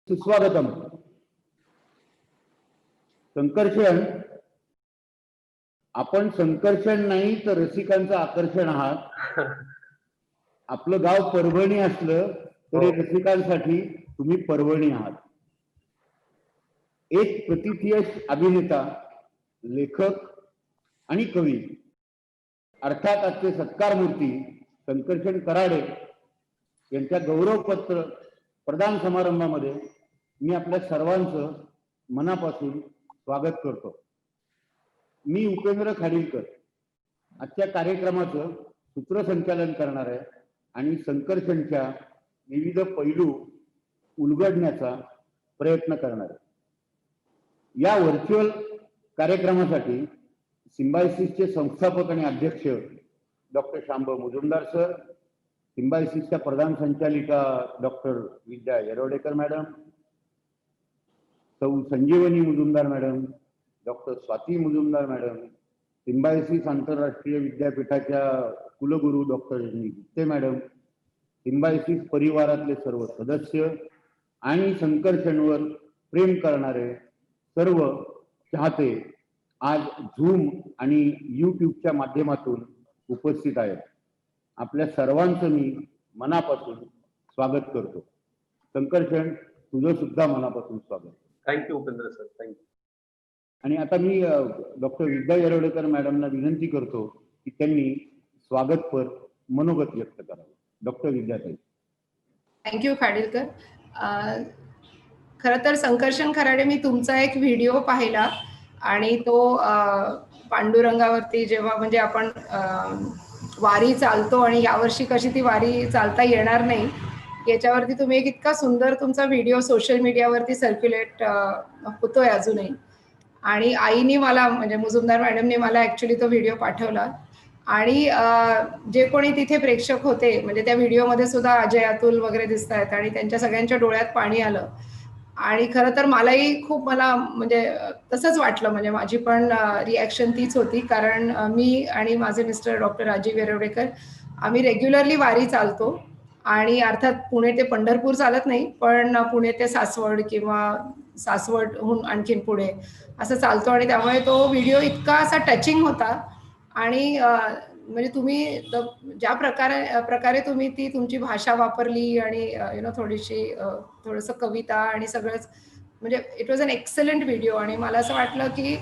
सुस्वागतम. संकर्षण, आपण संकर्षण नाही तर रसिकांचं आकर्षण आहात. आपलं गाव परभणी असलं तरी रसिकांसाठी तुम्ही परभणी आहात. एक प्रतिथयश अभिनेता, लेखक आणि कवी अर्थात आजचे सत्कारमूर्ती संकर्षण कराडे यांच्या गौरवपत्र प्रदान समारंभामध्ये मी आपल्या सर्वांचं मनापासून स्वागत करतो. मी उपेंद्र खाडीलकर आजच्या कार्यक्रमाचं सूत्रसंचालन करणार आहे आणि संकर्षणच्या विविध पैलू उलगडण्याचा प्रयत्न करणार आहे. या व्हर्च्युअल कार्यक्रमासाठी सिम्बायसिसचे संस्थापक आणि अध्यक्ष डॉक्टर शांब मुजुमदार सर, सिम्बायसिसच्या प्रधान संचालिका डॉक्टर विद्या येरवडेकर मॅडम, सौ Sanjeevani Mujumdar madam, doctor Swati Mujumdar madam, Symbiosis आंतरराष्ट्रीय विद्यापीठाच्या कुलगुरू डॉक्टर गुप्ते मॅडम, सिम्बायसिस परिवारातले सर्व सदस्य आणि संकर्षणवर प्रेम करणारे सर्व चाहते आज झूम आणि यूट्यूबच्या माध्यमातून उपस्थित आहेत. आपल्या सर्वांचं मी मनापासून स्वागत करतो. संकर्षण, तुझं सुद्धा मनापासून स्वागत. Thank you Upendra sir, thank you. आणि आता मी डॉक्टर विद्या येरवडेकर मॅडमना विनंती करतो की त्यांनी स्वागतपर मनोगत व्यक्त करावं. डॉक्टर विद्याताई. थँक्यू खाडीलकर. खरं तर संकर्षण खराडे, मी तुमचा एक व्हिडिओ पाहिला आणि तो पांडुरंगावरती जेव्हा म्हणजे आपण वारी चालतो आणि यावर्षी कशी ती वारी चालता येणार नाही याच्यावरती तुम्ही एक इतका सुंदर तुमचा व्हिडिओ सोशल मीडियावरती सर्क्युलेट होतोय अजूनही. आणि आईनी मला म्हणजे मुजुमदार मॅडमने मला ॲक्च्युली तो व्हिडिओ पाठवला आणि जे कोणी तिथे प्रेक्षक होते म्हणजे त्या व्हिडिओमध्ये सुद्धा अजय अतुल वगैरे दिसत आहेत आणि त्यांच्या सगळ्यांच्या डोळ्यात पाणी आलं. आणि खरं तर मलाही खूप म्हणजे तसंच वाटलं. म्हणजे माझी पण रिॲक्शन तीच होती, कारण मी आणि माझे मिस्टर डॉक्टर राजीव येरवडेकर आम्ही रेग्युलरली वारी चालतो आणि अर्थात पुणे ते पंढरपूर चालत नाही, पण पुणे ते सासवड किंवा सासवडहून आणखीन पुढे असं चालतो. आणि त्यामुळे तो व्हिडिओ इतका असा टचिंग होता आणि म्हणजे तुम्ही ज्या प्रकारे तुम्ही ती तुमची भाषा वापरली आणि थोडंसं कविता आणि सगळंच, म्हणजे it was an excellent video. आणि मला असं वाटलं की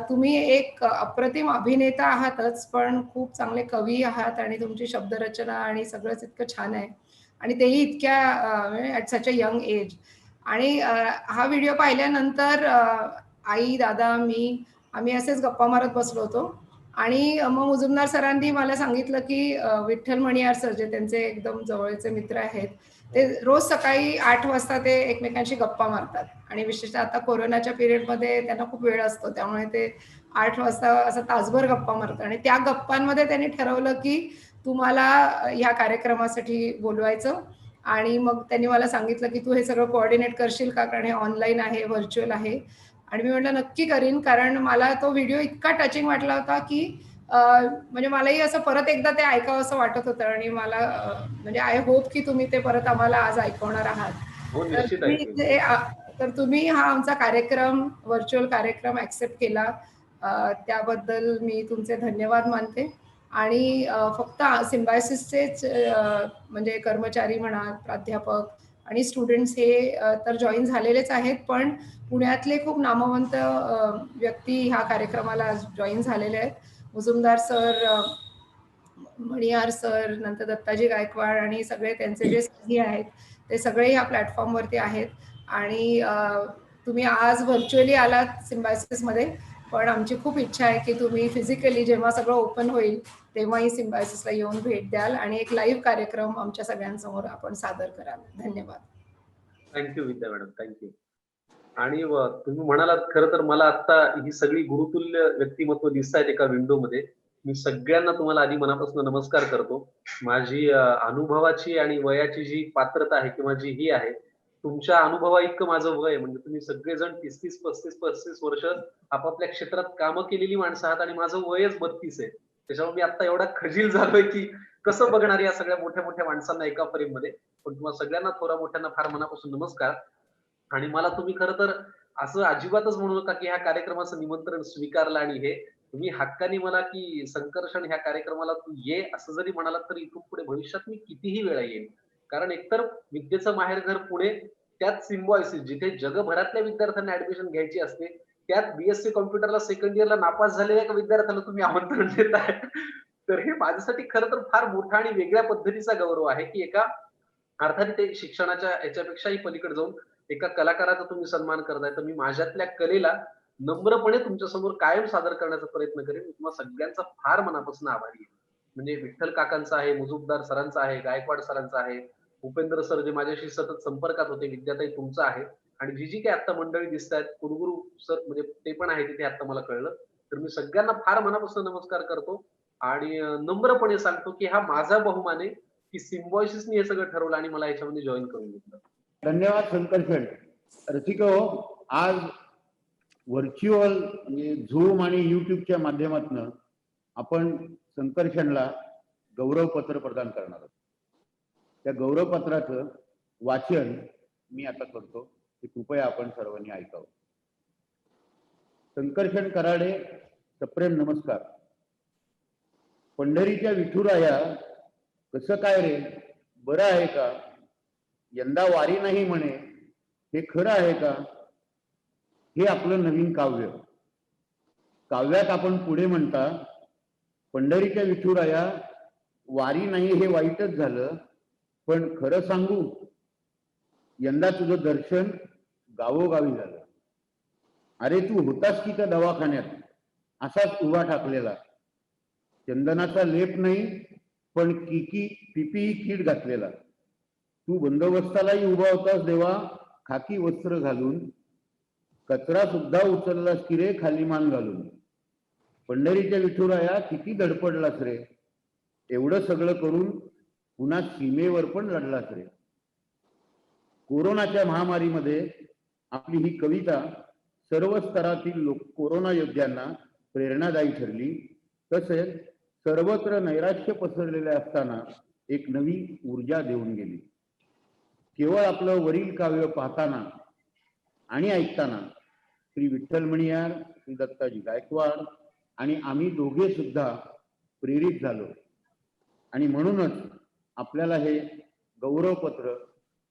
तुम्ही एक अप्रतिम अभिनेता आहातच, पण खूप चांगले कवी आहात आणि तुमची शब्दरचना आणि सगळंच इतकं छान आहे आणि तेही इतक्या at such a young age. आणि हा व्हिडिओ पाहिल्यानंतर आई, दादा, मी आम्ही असेच गप्पा मारत बसलो होतो आणि मग मुजुमदार सरांनी मला सांगितलं की विठ्ठल मणियार सर, जे त्यांचे एकदम जवळचे मित्र आहेत, ते रोज सकाळी 8 वाजता ते एकमेकांशी गप्पा मारतात आणि विशेषतः आता कोरोनाच्या पिरियडमध्ये त्यांना खूप वेळ असतो, त्यामुळे ते 8 वाजता असं तासभर गप्पा मारतात. आणि त्या गप्पांमध्ये त्यांनी ठरवलं की तुम्हाला ह्या कार्यक्रमासाठी बोलवायचं. आणि मग त्यांनी मला सांगितलं की तू हे सगळं कोऑर्डिनेट करशील का, कारण हे ऑनलाईन आहे, व्हर्च्युअल आहे. आणि मी म्हटलं नक्की करीन, कारण मला तो व्हिडिओ इतका टचिंग वाटला होता की म्हणजे मलाही असं परत एकदा ते ऐकावं असं वाटत होतं. आणि मला म्हणजे आय होप की तुम्ही ते परत आम्हाला आज ऐकवणार आहात. तर तुम्ही हा आमचा कार्यक्रम, व्हर्च्युअल कार्यक्रम ॲक्सेप्ट केला, त्याबद्दल मी तुमचे धन्यवाद मानते. आणि फक्त सिम्बायसिसचेच म्हणजे कर्मचारी म्हणा, प्राध्यापक आणि स्टुडंट्स हे तर जॉईन झालेलेच आहेत, पण पुण्यातले खूप नामवंत व्यक्ती ह्या कार्यक्रमाला जॉईन झालेले आहेत. मुजुमदार सर, मणियार सर, नंतर दत्ताजी गायकवाड आणि सगळे त्यांचे जे साथी आहेत ते सगळे ह्या प्लॅटफॉर्मवरती आहेत. आणि तुम्ही आज व्हर्च्युअली आलात सिम्बायसिसमध्ये, पण आमची खूप इच्छा आहे की तुम्ही फिजिकली जेव्हा सगळं ओपन होईल तेव्हाही सिम्बायसिसला येऊन भेट द्याल आणि एक लाईव्ह कार्यक्रम आमच्या सगळ्यांसमोर आपण सादर कराल. धन्यवाद. थँक्यू विद्या मॅडम, थँक्यू. आणि तुम्ही म्हणालात, खरं तर मला आता ही सगळी गुरुतुल्य व्यक्तिमत्व दिसत आहेत एका विंडोमध्ये. मी सगळ्यांना तुम्हाला आधी मनापासून नमस्कार करतो. माझी अनुभवाची आणि वयाची जी पात्रता आहे किंवा जी ही आहे, तुमच्या अनुभवा इतकं माझं वय आहे. म्हणजे तुम्ही सगळेजण 30-30, 35-35 वर्ष आपापल्या क्षेत्रात कामं केलेली माणसं आहात आणि माझं वयच 32 आहे. त्याच्यामुळे मी आता एवढा खजील झालोय की कसं बघणार या सगळ्या मोठ्या मोठ्या माणसांना एका फ्रेम मध्ये. पण तुम्हाला सगळ्यांना, थोरा मोठ्यांना फार मनापासून नमस्कार. आणि मला तुम्ही खरं तर असं अजिबातच म्हणू नका, की ह्या कार्यक्रमाचं निमंत्रण स्वीकारलं आणि हे तुम्ही हक्काने मला, की संकर्षण ह्या कार्यक्रमाला तू ये असं जरी म्हणालात, तर इथून पुढे भविष्यात मी कितीही वेळा येईन. कारण एकतर विद्येचं माहेरघर पुणे, त्यात सिम्बायोसिस जिथे जगभरातल्या विद्यार्थ्यांना ऍडमिशन घ्यायची असते, त्यात बीएससी कॉम्प्युटरला सेकंड इयरला नापास झालेल्या एका विद्यार्थ्याला तुम्ही आमंत्रण देताय. तर हे माझ्यासाठी खरं तर फार मोठा आणि वेगळ्या पद्धतीचा गौरव आहे, की एका अर्थात ते शिक्षणाच्या याच्यापेक्षाही पलीकडे जाऊन एका कलाकाराचा तुम्ही सन्मान करताय. तर मी माझ्यातल्या कलेला नम्रपणे तुमच्यासमोर कायम सादर करण्याचा प्रयत्न करेन. मी तुम्हा सगळ्यांचा फार मनापासून आभारी आहे. म्हणजे विठ्ठल काकांचा आहे, मुजुमदार सरांचा आहे, गायकवाड सरांचा आहे, उपेंद्र सर जे माझ्याशी सतत संपर्कात होते, विद्याताई तुमचा आहे आणि जी काही आता मंडळी दिसतायत, कुलगुरू सर म्हणजे ते पण आहे तिथे आता मला कळलं. तर मी सगळ्यांना फार मनापासून नमस्कार करतो आणि नम्रपणे सांगतो, की हा माझा बहुमान आहे, की सिम्बायोसिसने हे सगळं ठरवलं आणि मला याच्यामध्ये जॉइन करून घेतलं. धन्यवाद संकर्षण. रसिको, आज व्हर्च्युअल म्हणजे झूम आणि युट्यूबच्या माध्यमातून आपण संकर्षणला गौरवपत्र प्रदान करणार आहोत. त्या गौरवपत्राचं वाचन मी आता करतो, ते कृपया आपण सर्वांनी ऐकावं. संकर्षण कराडे, सप्रेम नमस्कार. पंढरीच्या विठुराया, कसं काय रे, बरं आहे का? यंदा वारी नाही म्हणे, हे खरं आहे का? हे आपलं नवीन काव्य. काव्यात आपण पुढे म्हणता, पंढरीच्या विठुराया, वारी नाही हे वाईटच झालं, पण खरं सांगू, यंदा तुझं दर्शन गावोगावी झालं. अरे तू होतास की त्या दवाखान्यात असाच उभा ठाकलेला, चंदनाचा लेप नाही पण पीपीई किट घातलेला. तू बंदोबस्तालाही उभा होतास देवा, खाकी वस्त्र घालून, कचरा सुद्धा उचललास की रे खाली मान घालून. पंढरीच्या विठुराया, किती धडपडलास रे, एवढं सगळं करून पुन्हा सीमेवर पण लढलास रे. कोरोनाच्या महामारीमध्ये आपली ही कविता सर्व स्तरातील कोरोना योद्ध्यांना प्रेरणादायी ठरली. तसेच सर्वत्र नैराश्य पसरलेले असताना एक नवी ऊर्जा देऊन गेली. केवळ आपलं वरील काव्य पाहताना आणि ऐकताना श्री विठ्ठल मणियार, श्री दत्ताजी गायकवाड आणि आम्ही दोघे सुद्धा प्रेरित झालो आणि म्हणूनच आपल्याला हे गौरवपत्र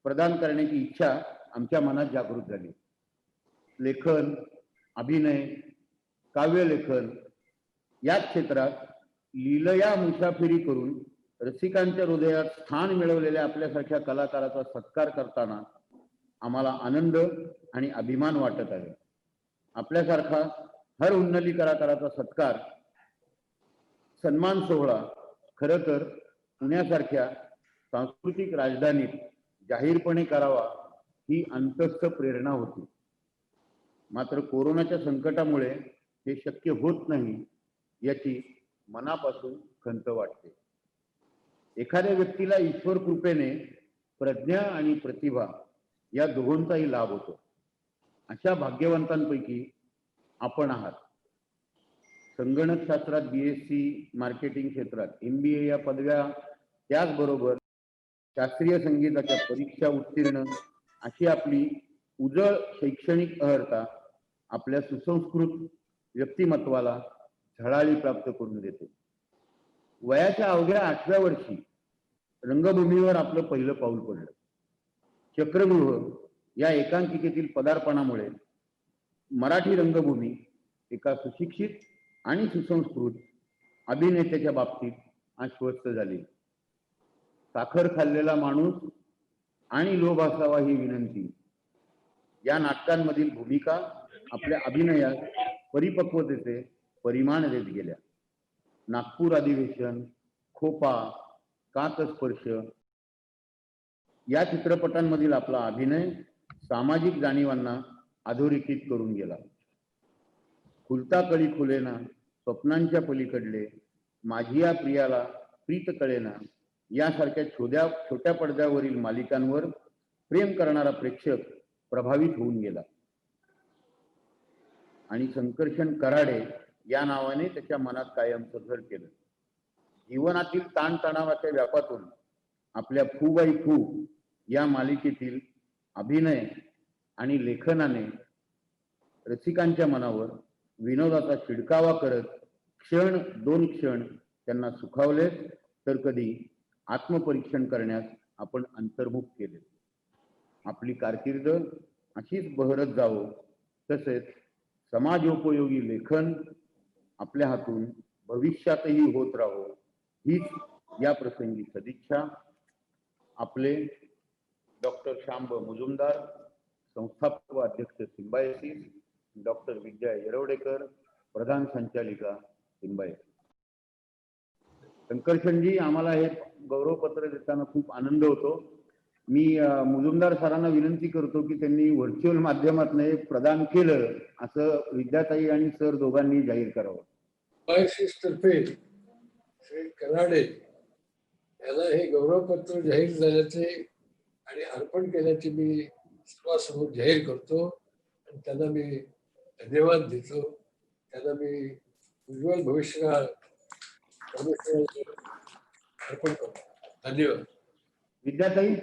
प्रदान करण्याची इच्छा आमच्या मनात जागृत झाली. लेखन, अभिनय, काव्यलेखन या क्षेत्रात लीलया मुसाफिरी करून रसिकांच्या हृदयात स्थान मिळवलेल्या आपल्यासारख्या कलाकाराचा सत्कार करताना आम्हाला आनंद आणि अभिमान वाटत आहे. आपल्यासारखा हर उन्नती कलाकाराचा सत्कार, सन्मान सोहळा खरं तर पुण्यासारख्या सांस्कृतिक राजधानीत जाहीरपणे करावा ही अंतस्थ प्रेरणा होती. मात्र कोरोनाच्या संकटामुळे हे शक्य होत नाही याची मनापासून खंत वाटते. एखाद्या व्यक्तीला ईश्वर कृपेने प्रज्ञा आणि प्रतिभा या दोहोंचाही लाभ होतो. अशा भाग्यवंतांपैकी आपण आहात. संगणक शास्त्रात बीएससी, मार्केटिंग क्षेत्रात MBA या पदव्या, त्याचबरोबर शास्त्रीय संगीताच्या परीक्षा उत्तीर्ण अशी आपली उजळ शैक्षणिक अहर्ता आपल्या सुसंस्कृत व्यक्तिमत्वाला झळाळी प्राप्त करून देते. वयाच्या अवघ्या 8व्या वर्षी रंगभूमीवर आपलं पहिलं पाऊल पडलं. चक्रव्यूह या एकांकिकेतील पदार्पणामुळे मराठी रंगभूमी एका सुशिक्षित आणि सुसंस्कृत अभिनेत्याच्या बाबतीत आश्वस्त झाली. साखर खाल्लेला माणूस आणि लोभ असावा ही विनंती या नाटकांमधील भूमिका आपल्या अभिनयात परिपक्वतेचे परिमाण देत गेल्या. नागपूर अधिवेशन, खोपा, काकस्पर्श या चित्रपटांमधील आपला अभिनय सामाजिक जाणीवांना अधोरेखित करून गेला. खुलता कळी खुलेना, स्वप्नांच्या पलीकडले, माझी या प्रियाला प्रीत कळेना यासारख्या छोट्या पडद्यावरील मालिकांवर प्रेम करणारा प्रेक्षक प्रभावित होऊन गेला आणि संकर्षण कराडे या नावाने त्याच्या मनात कायमचं घर केलं. जीवनातील ताणतणावाच्या व्यापातून आपल्या फू बाई फू या मालिकेतील अभिनय आणि लेखनाने रसिकांच्या मनावर विनोदाचा शिडकावा करत क्षण दोन क्षण त्यांना सुखावले, तर कधी आत्मपरीक्षण करण्यास आपण अंतर्मुख केले. आपली कारकीर्द अशीच बहरत जावो, तसेच समाजोपयोगी लेखन आपल्या हातून भविष्यातही होत राहो, हीच या प्रसंगी सदिच्छा. आपले डॉक्टर शांब मुजुमदार, संस्थापक व अध्यक्ष सिम्बायसिस, डॉक्टर विद्या येरवडेकर, प्रधान संचालिका सिम्बायसिस. संकर्षणजी, आम्हाला हे गौरवपत्र देताना खूप आनंद होतो. मी मुजुमदार सरांना विनंती करतो की त्यांनी व्हर्च्युअल माध्यमातून हे प्रदान केलं असं विद्याताई आणि सर दोघांनी जाहीर करावं. सिम्बायसिस तर्फे श्री कनाडे याला हे गौरवपत्र जाहीर झाल्याचे आणि अर्पण केल्याचे मी सर्वांसमोर जाहीर करतो आणि त्यांना मी धन्यवाद देतो. त्यांना मी उज्ज्वल भविष्यकाळ अर्पण करतो. धन्यवाद. विद्याताई.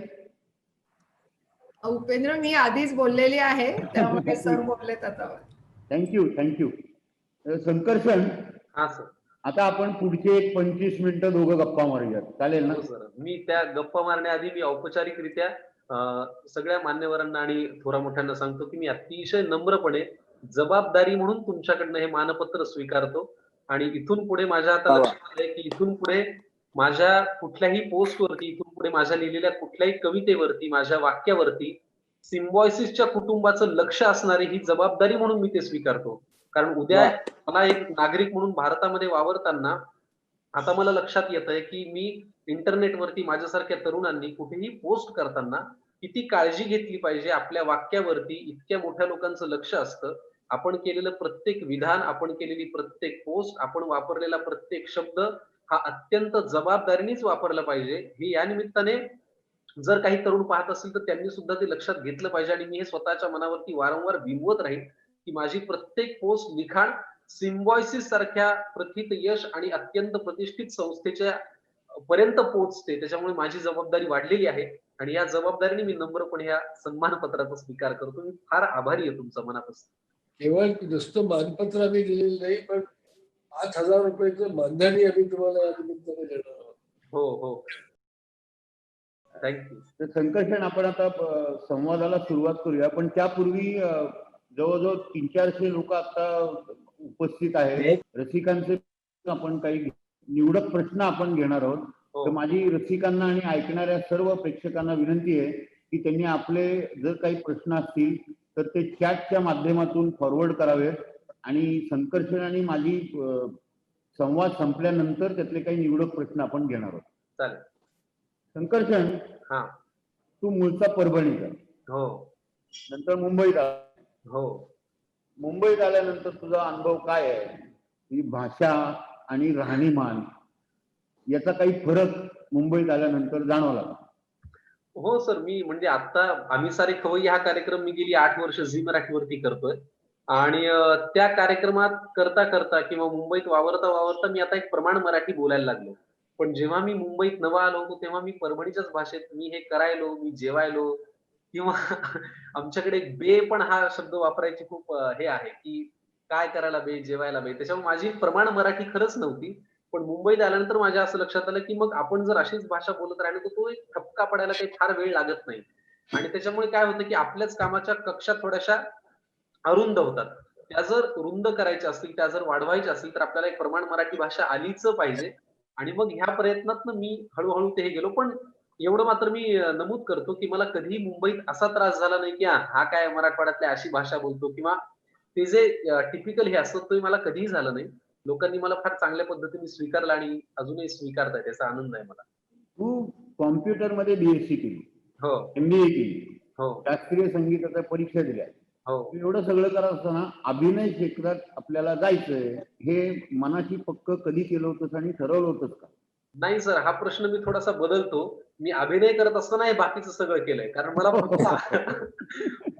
उपेंद्र, मी आधीच बोललेली आहे, त्यामुळे सर बोललेत आता. थँक्यू. संकर्षण, हा सर. आता आपण पुढचे 25 मिनिटं दोघं गप्पा मारूयात, चालेल ना? हो सर. मी त्या गप्पा मारण्याआधी मी औपचारिकरित्या सगळ्या मान्यवरांना आणि थोरा मोठ्यांना सांगतो की मी अतिशय नम्रपणे जबाबदारी म्हणून तुमच्याकडनं हे मानपत्र स्वीकारतो. आणि इथून पुढे माझ्या आता लक्षात आलंय की इथून पुढे माझ्या कुठल्याही पोस्टवरती, इथून पुढे माझ्या लिहिलेल्या कुठल्याही कवितेवरती, माझ्या वाक्यावरती सिम्बॉयसिसच्या कुटुंबाचं लक्ष असणारी ही जबाबदारी म्हणून मी ते स्वीकारतो. कारण उद्या मला एक नागरिक म्हणून भारतामध्ये वावरताना आता मला लक्षात येत आहे की मी इंटरनेटवरती माझ्यासारख्या तरुणांनी कुठेही पोस्ट करताना किती काळजी घेतली पाहिजे. आपल्या वाक्यावरती इतक्या मोठ्या लोकांचं लक्ष असतं. आपण केलेलं प्रत्येक विधान, आपण केलेली प्रत्येक पोस्ट, आपण वापरलेला प्रत्येक शब्द हा अत्यंत जबाबदारीनेच वापरला पाहिजे. हे या निमित्ताने जर काही तरुण पाहत असतील तर त्यांनी सुद्धा ते लक्षात घेतलं पाहिजे. आणि मी हे स्वतःच्या मनावरती वारंवार बिंबवत राहील की माझी प्रत्येक पोस्ट, लिखाण सिम्बॉयसिस सारख्या प्रथित यश आणि अत्यंत प्रतिष्ठित संस्थेच्या पर्यंत पोहोचते. त्याच्यामुळे माझी जबाबदारी वाढलेली आहे आणि या जबाबदारीने मी नम्रपणे या सन्मानपत्राचा स्वीकार करतो. मी फार आभारी आहे तुमचा मनापासून. केवळ नुसतं मानपत्र आम्ही दिलेलं नाही, पण 5,000 रुपयाचं मानधनही आम्ही तुम्हाला या निमित्ताने देणार आहोत. हो. थँक्यू. तर संकर्षण, आपण आता संवादाला सुरुवात करूया, पण त्यापूर्वी जवळजवळ 300-400 लोक आता उपस्थित आहेत. रसिकांचे आपण काही निवडक प्रश्न आपण घेणार आहोत. तर माझी रसिकांना आणि ऐकणाऱ्या सर्व प्रेक्षकांना विनंती आहे की त्यांनी आपले जर काही प्रश्न असतील तर ते चॅटच्या माध्यमातून फॉरवर्ड करावेत आणि संकर्षण आणि माझी संवाद संपल्यानंतर त्यातले काही निवडक प्रश्न आपण घेणार आहोत. चालेल. संकर्षण, हा. तू मूळचा परभणीचा, हो. नंतर मुंबईत आला. हो. मुंबईत आल्यानंतर तुझा अनुभव काय आहे? ही भाषा आणि राहणीमान याचा काही फरक मुंबईत आल्यानंतर जाणवला? हो सर, मी म्हणजे आता आम्ही सारे खवय्ये हा कार्यक्रम मी गेली 8 वर्ष झी मराठीवरती करतोय. आणि त्या कार्यक्रमात करता करता किंवा मुंबईत वावरता मी आता एक प्रमाण मराठी बोलायला लागलो. पण जेव्हा मी मुंबईत नवा आलो होतो तेव्हा मी परभणीच्याच भाषेत मी हे करायलो, मी जेवायलो किंवा आमच्याकडे बे पण हा शब्द वापरायची खूप हे आहे की काय करायला बे, जेवायला बे. त्याच्यामुळे माझी प्रमाण मराठी खरंच नव्हती. पण मुंबईत आल्यानंतर माझ्या असं लक्षात आलं की मग आपण जर अशीच भाषा बोलत राहिलो तर तो एक ठपका पडायला काही फार वेळ लागत नाही. आणि त्याच्यामुळे काय होतं की आपल्याच कामाच्या कक्षा थोड्याशा अरुंद होतात. त्या जर रुंद करायच्या असतील, त्या जर वाढवायच्या असतील तर आपल्याला एक प्रमाण मराठी भाषा आलीच पाहिजे. आणि मग ह्या प्रयत्नातनं मी हळूहळू ते गेलो. पण एवढं मात्र मी नमूद करतो की मला कधीही मुंबईत असा त्रास झाला नाही की हा काय मराठवाड्यातल्या अशी भाषा बोलतो किंवा ते जे टिपिकल हे असतं ते मला कधीही झालं नाही. लोकांनी मला फार चांगल्या पद्धतीने स्वीकारलं आणि अजूनही स्वीकारताय, त्याचा आनंद आहे मला. तू कॉम्प्युटरमध्ये बीएससी केली, हो. एमबीए केली, हो. शास्त्रीय संगीताच्या परीक्षा दिल्या. हो. एवढं सगळं करत असताना अभिनय क्षेत्रात आपल्याला जायचंय हे मनाची पक्क कधी केलं होतंस आणि ठरवलं होतंस का? नाही सर, हा प्रश्न मी थोडासा बदलतो. मी अभिनय करत असताना हे बाकीचं सगळं केलंय. कारण मला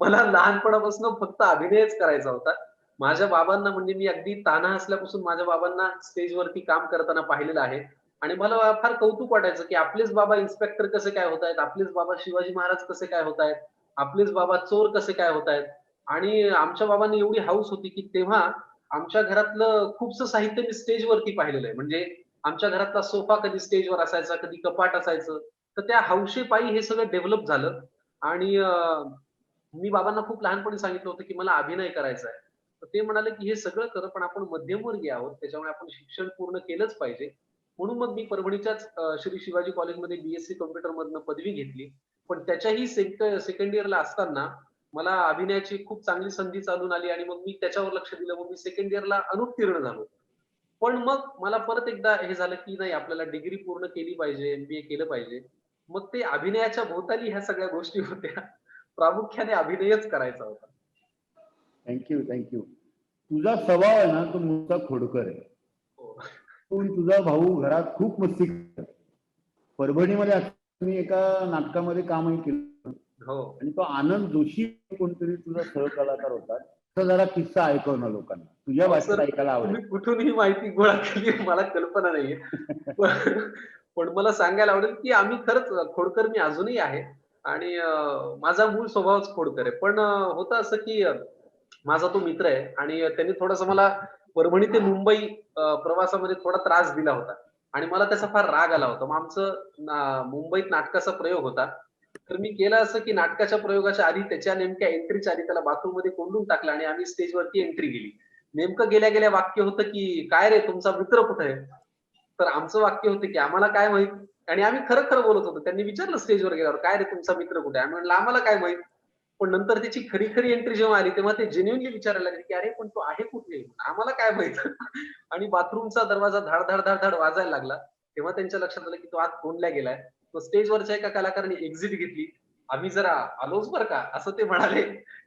मला लहानपणापासून फक्त अभिनयच करायचा होता. माझ्या बाबांना म्हणजे मी अगदी तान्हा असल्यापासून माझ्या बाबांना स्टेजवरती काम करताना पाहिलेलं आहे. आणि मला फार कौतुक वाटायचं की आपलेच बाबा इन्स्पेक्टर कसे काय होत आहेत, आपलेच बाबा शिवाजी महाराज कसे काय होत आहेत. आपलेच बाबा चोर कसे काय होत आहेत. आणि आमच्या बाबांनी एवढी हौस होती की तेव्हा आमच्या घरातलं खूपसं साहित्य मी स्टेजवरती पाहिलेलं आहे. म्हणजे आमच्या घरातला सोफा कधी स्टेजवर असायचा, कधी कपाट असायचं. तर त्या हौशेपायी हे सगळं डेव्हलप झालं. आणि मी बाबांना खूप लहानपणी सांगितलं होतं की मला अभिनय करायचा आहे. तर ते म्हणाले की हे सगळं कर, पण आपण मध्यमवर्गीय आहोत, त्याच्यामुळे आपण शिक्षण पूर्ण केलंच पाहिजे. म्हणून मग मी परभणीच्याच श्री शिवाजी कॉलेजमध्ये बीएससी कॉम्प्युटर मधनं पदवी घेतली. पण त्याच्याही सेकंड इयरला असताना मला अभिनयाची खूप चांगली संधी चालून आली आणि मग मी त्याच्यावर लक्ष दिलं. मग मी सेकंड इयरला अनुत्तीर्ण झालो. पण मग मला परत एकदा हे झालं की नाही, आपल्याला डिग्री पूर्ण केली पाहिजे, एमबीए केलं पाहिजे. मग ते अभिनयाच्या भोवताली ह्या सगळ्या गोष्टी होत्या. प्रामुख्याने अभिनयच करायचा होता. थँक्यू. तुझा स्वभाव आहे ना, तो मूळचा खोडकर आहे. हो. तू आणि तुझा भाऊ घरात खूप मस्ती करतात. परभणीमध्ये असताना मी एका नाटकामध्ये कामही केलं हो. आणि तो आनंद जोशी कोणतरी तुझा सहकलाकार होता. तो जरा किस्सा ऐकव ना लोकांना, तुझ्या अहो भाषेत सर, ऐकायला आवडेल. तुम्ही कुठून ही माहिती गोळा केली मला कल्पना नाहीये. पण पण मला सांगायला आवडेल की आम्ही खरंच खोडकर मी अजूनही आहे. आणि माझा मूळ स्वभावच खोडकर आहे. पण होतं असं की माझा तो मित्र आहे आणि त्यांनी थोडंसं मला परभणी ते मुंबई प्रवासामध्ये थोडा त्रास दिला होता. आणि मला त्याचा फार राग आला होता. मग आमचं मुंबईत नाटकाचा प्रयोग होता. तर मी केलं असं की नाटकाच्या प्रयोगाच्या आधी त्याच्या नेमक्या एंट्रीच्या आधी त्याला बाथरूममध्ये कोंडून टाकलं आणि आम्ही स्टेजवरती एंट्री केली. नेमकं गेल्या गेल्या वाक्य होतं की "काय रे तुमचा मित्र कुठे आहे?" तर आमचं वाक्य होतं की "आम्हाला काय माहित?" आणि आम्ही खरं-खरं बोलत होतो. त्यांनी विचारलं स्टेजवर गेल्यावर, "काय रे तुमचा मित्र कुठे आहे?" आम्ही म्हटलं, "आम्हाला काय माहित?" पण नंतर त्याची खरी-खरी एंट्री जेव्हा आली, तेव्हा ते जेन्युइनली विचारायला लागले की "अरे पण तो आहे कुठे?" "आम्हाला काय माहित?" आणि बाथरूमचा दरवाजा धाड-धाड वाजायला लागला. तेव्हा त्यांच्या लक्षात आलं की तो आत कोंडला गेलाय. तो स्टेजवरच्या एका कलाकाराने एक्झिट घेतली. "आम्ही जरा आलोच बरं का," असं ते म्हणाले.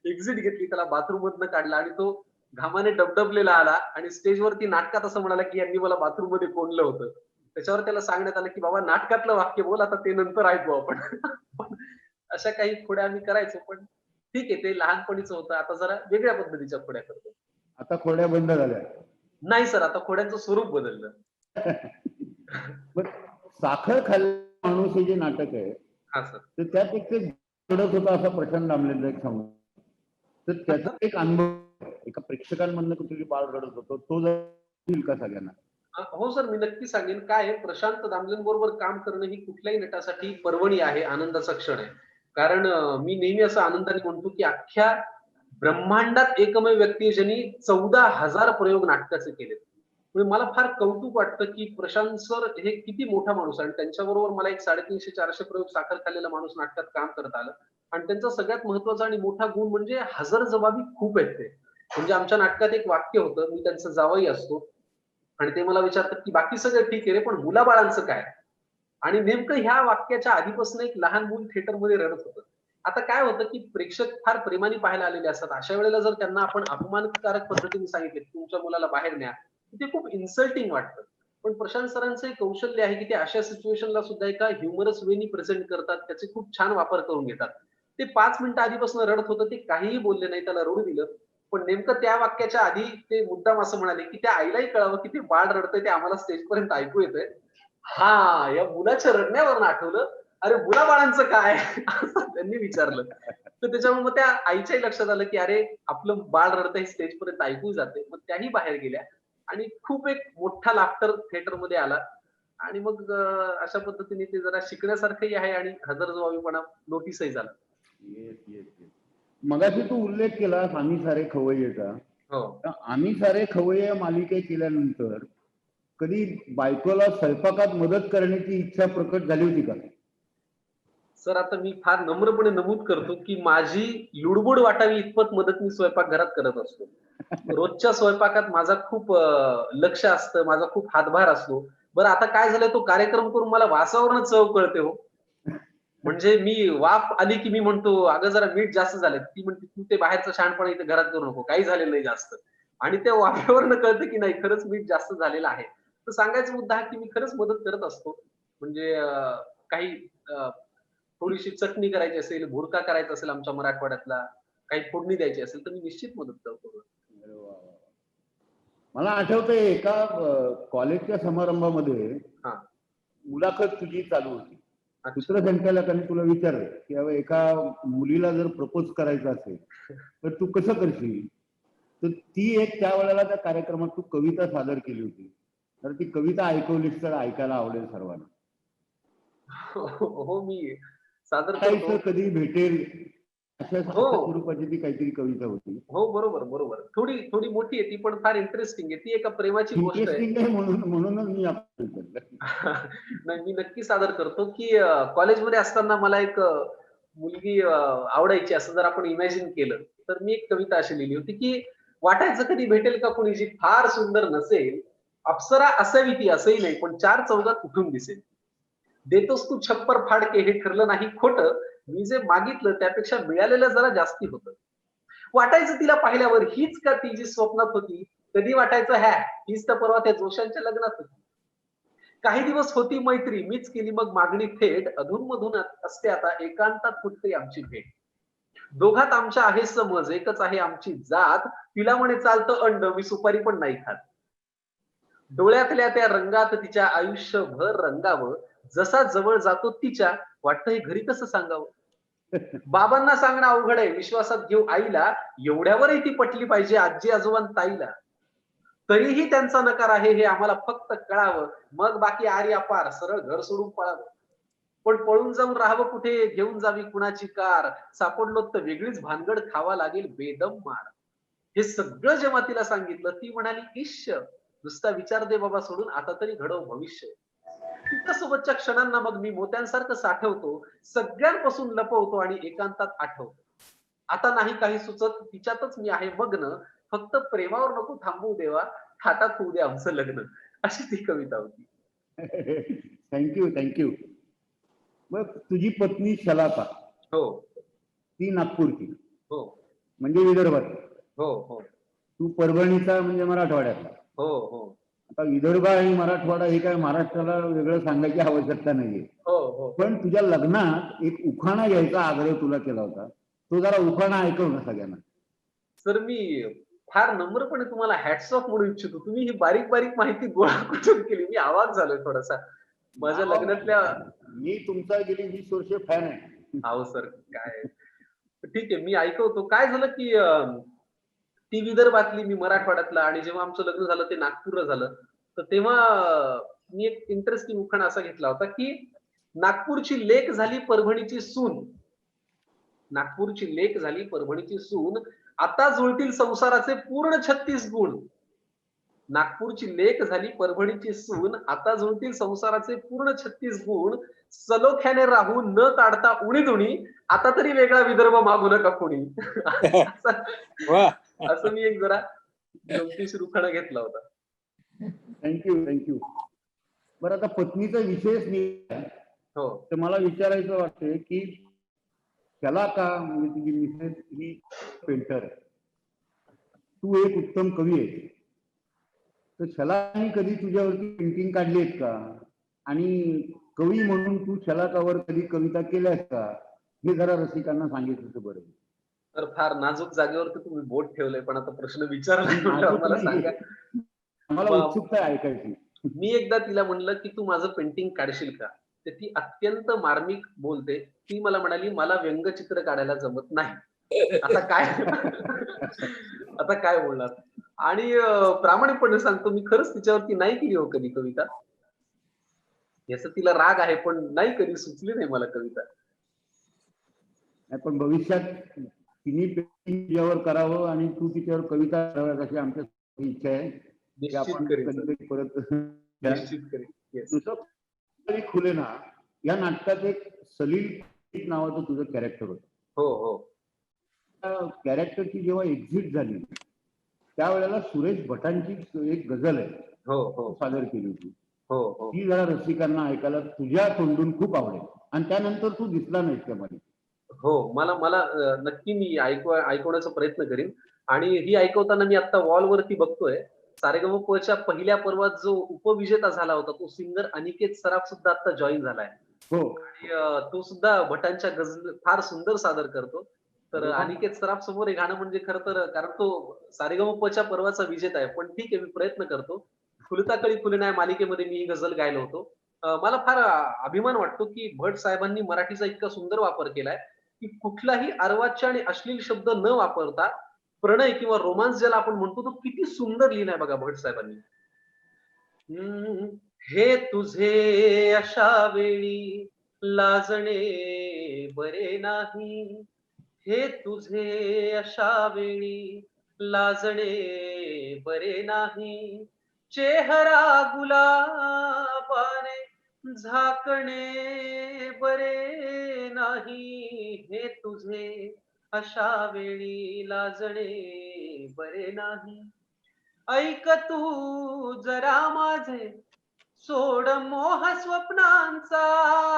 एक्झिट घेतली, त्याला बाथरूममधनं काढलं आणि तो घामाने डबडबलेला आला आणि स्टेजवरती नाटकात असं म्हणाला की "यांनी मला बाथरूममध्ये कोंडलं होतं." त्याच्यावर त्याला सांगण्यात आलं की "बाबा नाटकातलं वाक्य बोल, आता ते नंतर ऐकू आपण." पण अशा काही खोड्या आम्ही करायचो. पण ठीक आहे, ते लहानपणीचं होतं. आता जरा वेगळ्या पद्धतीच्या खोड्या करतो. आता खोड्या बंद झाल्या. नाही सर, आता खोड्यांचं स्वरूप बदललं. पण साखर खाल्लेला माणूस हे जे नाटक आहे, हां सर. तर त्यात एक ते रडत होता असा प्रशांत दामलेंचा एक सांगू. तर त्याचा एक अनुभव आहे. एका प्रेक्षकांमधनं कुठेतरी बाळ रडत होतं, तो जर येईल का सगळ्यांना? हो सर, मी नक्की सांगेन. काय आहे, प्रशांत दामलेंबरोबर काम करणं ही कुठल्याही नटासाठी पर्वणी आहे, आनंदाचा क्षण आहे. कारण मी नेहमी असं आनंदाने म्हणतो, की अख्ख्या ब्रह्मांडात एकमेव व्यक्ती आहे ज्यांनी 14,000 प्रयोग नाटकाचे केलेत. म्हणजे मला फार कौतुक वाटतं, की प्रशांत सर हे किती मोठा माणूस आहे आणि त्यांच्याबरोबर मला एक 350-400 प्रयोग साखर खाल्लेला माणूस नाटकात काम करता आलं. आणि त्यांचा सगळ्यात महत्त्वाचा आणि मोठा गुण म्हणजे हजरजबाबी खूप आहेत ते. म्हणजे आमच्या नाटकात एक वाक्य होतं, मी त्यांचा जावई असतो आणि ते मला विचारतात, की "बाकी सगळं ठीक आहे रे, पण मुलाबाळांचं काय?" आणि नेमकं ह्या वाक्याच्या आधीपासून एक लहान मूल थिएटरमध्ये रडत होतं. आता काय होतं, की प्रेक्षक फार प्रेमाने पाहायला आलेले असतात. अशा वेळेला जर त्यांना आपण अपमानकारक पद्धतीने सांगितले, की तुमच्या मुलाला बाहेर न्या, तर ते खूप इन्सल्टिंग वाटतं. पण प्रशांत सरांचं एक कौशल्य आहे, की ते अशा सिच्युएशनला सुद्धा एका ह्युमरस वेनी प्रेझेंट करतात. त्याचे खूप छान वापर करून घेतात. ते 5 मिनिटं आधीपासून रडत होतं. ते काहीही बोलले नाही. त्याला रडू दिलं. पण नेमकं त्या वाक्याच्या आधी ते मुद्दाम असं म्हणाले, की त्या आईलाही कळावं, की ते बाळ रडतंय ते आम्हाला स्टेजपर्यंत ऐकू येतंय. हां, या मुलाच्या रडण्यावरून आठवलं, "अरे मुलाबाळांचं काय?" असं त्यांनी विचारलं. तर त्याच्यामुळे मग त्या आईच्याही लक्षात आलं, की अरे आपलं बाळ रडतंय हे स्टेजपर्यंत ऐकू जाते. मग त्याही बाहेर गेल्या आणि खूप एक मोठा लाफ्टर थिएटरमध्ये आला आणि मग अशा पद्धतीने ते जरा शिकण्यासारखंही आहे आणि हजरजबाबीपणा नोटीसही झाला. येस. मगाशी तू उल्लेख केलास आम्ही सारे खवय्येचा. हो. तर आम्ही सारे खवय्ये मालिके केल्यानंतर कधी बायकोला स्वयंपाकात मदत करण्याची इच्छा प्रकट झाली होती का? सर, आता मी फार नम्रपणे नमूद करतो, की माझी लुडबुड वाटावी इतपत मदत मी स्वयंपाकघरात करत असतो. रोजच्या स्वयंपाकात माझा खूप लक्ष असतं, माझा खूप हातभार असतो. बरं आता काय झालंय, तो कार्यक्रम करून मला वासावरून चव कळते हो. म्हणजे मी वाफ आली, की मी म्हणतो, "अगं जरा मीठ जास्त झालंय." ती म्हणते, "तू ते बाहेरचं शहाणपणा इथे घरात करू नको. काही झालेलं नाही जास्त." आणि त्या वाफेवरनं कळतं, की नाही खरंच मीठ जास्त झालेलं आहे. तर सांगायचा मुद्दा हा, की मी खरंच मदत करत असतो. म्हणजे काही थोडीशी चटणी करायची असेल, भुरका करायचा असेल आमच्या मराठवाड्यातला, काही फोडणी द्यायची असेल, तर मी निश्चित मदत करतो. अरे वा, वा. मला आठवतंय एका कॉलेजच्या समारंभामध्ये हां. मुलाखत तुझी चालू होती अच्छा. सूत्रसंचालकांनी तुला विचारलं की बाबा एका मुलीला जर प्रपोज करायचं असेल तर तू कसं करशील, तर ती एक त्यावेळेला त्या कार्यक्रमात तू कविता सादर केली होती. तर ती कविता ऐकवलीस तर ऐकायला आवडेल सर्वांना. हो, मी सादर काहीच करतो. कधी भेटेल अशा हो. अशा स्वरूपाची ती काहीतरी कविता होती. हो, बरोबर, बरोबर. थोडी थोडी मोठी आहे ती, पण फार इंटरेस्टिंग आहे. ती एका प्रेमाची गोष्ट आहे. इंटरेस्टिंग आहे म्हणूनच मी आपण विचारलं. नाही, मी नक्की सादर करतो, की कॉलेजमध्ये असताना मला एक मुलगी आवडायची असं जर आपण इमॅजिन केलं, तर मी एक कविता अशी लिहिली होती, की वाटायचं कधी भेटेल का कोणी जी फार सुंदर नसेल, अप्सरा असावी ती असंही नाही, पण चार चौघात उठून दिसेल. देतोस तू छप्पर फाडके हे ठरलं नाही खोटं, मी जे मागितलं त्यापेक्षा मिळालेलं जरा जास्ती होतं. वाटायचं तिला पाहिल्यावर हीच का ती जी स्वप्नात होती, कधी वाटायचं हीच तर परवा त्या जोशांच्या लग्नात होती. काही दिवस होती मैत्री मीच केली मग मागणी थेट, अधूनमधून असते आता एकांतात फुटते आमची भेट. दोघात आमच्या आहे समज एकच आहे आमची जात, तिला म्हणे चालतं अंड मी सुपारी पण नाही खात. डोळ्यातल्या त्या रंगात तिच्या आयुष्यभर रंगावं, जसा जवळ जातो तिच्या वाटतं हे घरी कसं सांगावं. बाबांना सांगणं अवघड आहे विश्वासात घेऊ आईला, एवढ्यावरही ती पटली पाहिजे आजी आजोबां ताईला. तरीही त्यांचा नकार आहे हे आम्हाला फक्त कळावं, मग बाकी आर्या पार सरळ घर सोडून पळावं. पण पळून जाऊन राहावं कुठे घेऊन जावी कुणाची कार, सापडलो तर वेगळीच भानगड खावा लागेल बेदम मार. हे सगळं जेव्हा तिला सांगितलं ती म्हणाली इश्य, नुसता विचार दे बाबा सोडून आता तरी घडव भविष्य. तिच्यासोबतच्या क्षणांना मग मी मोत्यांसारखं साठवतो, सगळ्यांपासून लपवतो आणि एकांतात आठवतो. आता नाही काही सुचत तिच्यातच मी आहे मग्न, फक्त प्रेमावर नको थांबवू देवा, थाटात होऊ दे आमचं लग्न. अशी ती कविता होती. थँक्यू. मग तुझी पत्नी शलाका, हो ती नागपूरची हो म्हणजे विदर्भात, हो हो तू परभणीचा म्हणजे मराठवाड्यातला. हो हो आता विदर्भ आणि मराठवाडा हे काय महाराष्ट्राला वेगळं सांगायची आवश्यकता नाहीये. हो हो. पण तुझ्या लग्नात एक उखाणा घ्यायचा आग्रह तुला केला होता, तो जरा उखाणा ऐकव ना सगळ्यांना. सर मी फार नम्रपणे तुम्हाला हॅट्स ऑफ म्हणू इच्छितो. तुम्ही ही बारीक बारीक माहिती गोळा कुठून केली, मी आवाज झालोय थोडासा. माझ्या लग्नातल्या मी तुमचा गेली 20 वर्ष फॅन आहे. अहो सर काय, ठीक आहे मी ऐकवतो. काय झालं की ती विदर्भातली मी मराठवाड्यातला, आणि जेव्हा आमचं लग्न झालं ते नागपूरला झालं, तर तेव्हा मी एक इंटरेस्टिंग उखाणा असा घेतला होता की नागपूरची लेक झाली परभणीची सून, नागपूरची लेक झाली परभणीची सून, आता जुळतील संसाराचे पूर्ण 36 गुण. नागपूरची लेक झाली परभणीची सून, आता जुळतील संसाराचे पूर्ण 36 गुण. सलोख्याने राहू न काढता उणी आता तरी वेगळा विदर्भ मागू नका कोणी. असं मी एक जरा गमतीशीर उखाणा घेतला होता. थँक्यू. बरं, आता पत्नीचा विषयच नाही हो तर मला विचारायचं वाटतंय की त्याला का म्हणजे तुझी मिसेस ही पेंटर आहे, तू एक उत्तम कवी आहे, तर शलाकाने कधी तुझ्यावरती पेंटिंग काढली आहेत का, आणि कवी म्हणून तू शलाकावर कधी कविता केल्यास का, हे जरा रसिकांना सांगितलं तर बरं. तर फार नाजूक जागेवरती तुम्ही बोट ठेवलंय, पण आता प्रश्न विचारला मला सांगा. मला उत्सुकता आहे ऐकायची. मी एकदा तिला म्हणलं की तू माझं पेंटिंग काढशील का, तर ती अत्यंत मार्मिक बोलते. ती मला म्हणाली मला व्यंगचित्र काढायला जमत नाही. आता काय आता काय बोलणार. आणि प्रामाणिकपणे सांगतो मी खरंच तिच्यावरती नाही केली हो कधी कविता. याचा तिला राग आहे, पण नाही कधी सुचली नाही मला कविता. पण भविष्यात तिने पेंटिंग तुझ्यावर करावं आणि तू तिच्यावर कविता कराव्यात अशी आमच्या इच्छा आहे. निश्चित करेन सर. कधीतरी परत निश्चित करेन. Yes. दुसरं खुले ना या नाटकात एक सलील नावाचं तुझं कॅरेक्टर होतं. हो हो त्या कॅरेक्टरची जेव्हा एक्झिट झाली त्यावेळेला सुरेश भटांची एक गझल आहे हो हो सादर केली होती. हो हो ती जरा रसिकांना ऐकायला तुझ्या तोंडून खूप आवडेल, आणि त्यानंतर तू दिसला नाहीस त्यामध्ये. हो मला मला नक्की मी ऐकवण्याचा प्रयत्न करीन. आणि ही ऐकवताना मी आता वॉलवरती बघतोय सारेगमपच्या पहिल्या पर्वात जो उपविजेता झाला होता तो सिंगर अनिकेत सराफ सुद्धा आता जॉईन झालाय. हो, आणि तो सुद्धा भटांच्या गझल फार सुंदर सादर करतो. तर अनिकेत सराफ समोर हे गाणं म्हणजे खरं तर, कारण तो सारेगमपच्या पर्वाचा विजेता आहे. पण ठीक आहे मी प्रयत्न करतो. फुलता कळी फुले नाही मालिकेमध्ये मी ही गझल गायलो होतो. मला फार अभिमान वाटतो की भट साहेबांनी मराठीचा इतका सुंदर वापर केलाय की कुठलाही अर्वाच्य आणि अश्लील शब्द न वापरता प्रणय किंवा रोमांस ज्याला आपण म्हणतो तो किती सुंदर लिहिलाय बघा भट साहेबांनी. हे तुझे अशा वेळी लाजणे बरे नाही, हे तुझे अशा वेळी लाजणे बरे नाही, चेहरा गुलाबाने झाकणे बरे नाही, हे तुझे अशा वेळी लाजणे बरे नाही. ऐक तू जरा माझे सोड मोह स्वप्नांचा,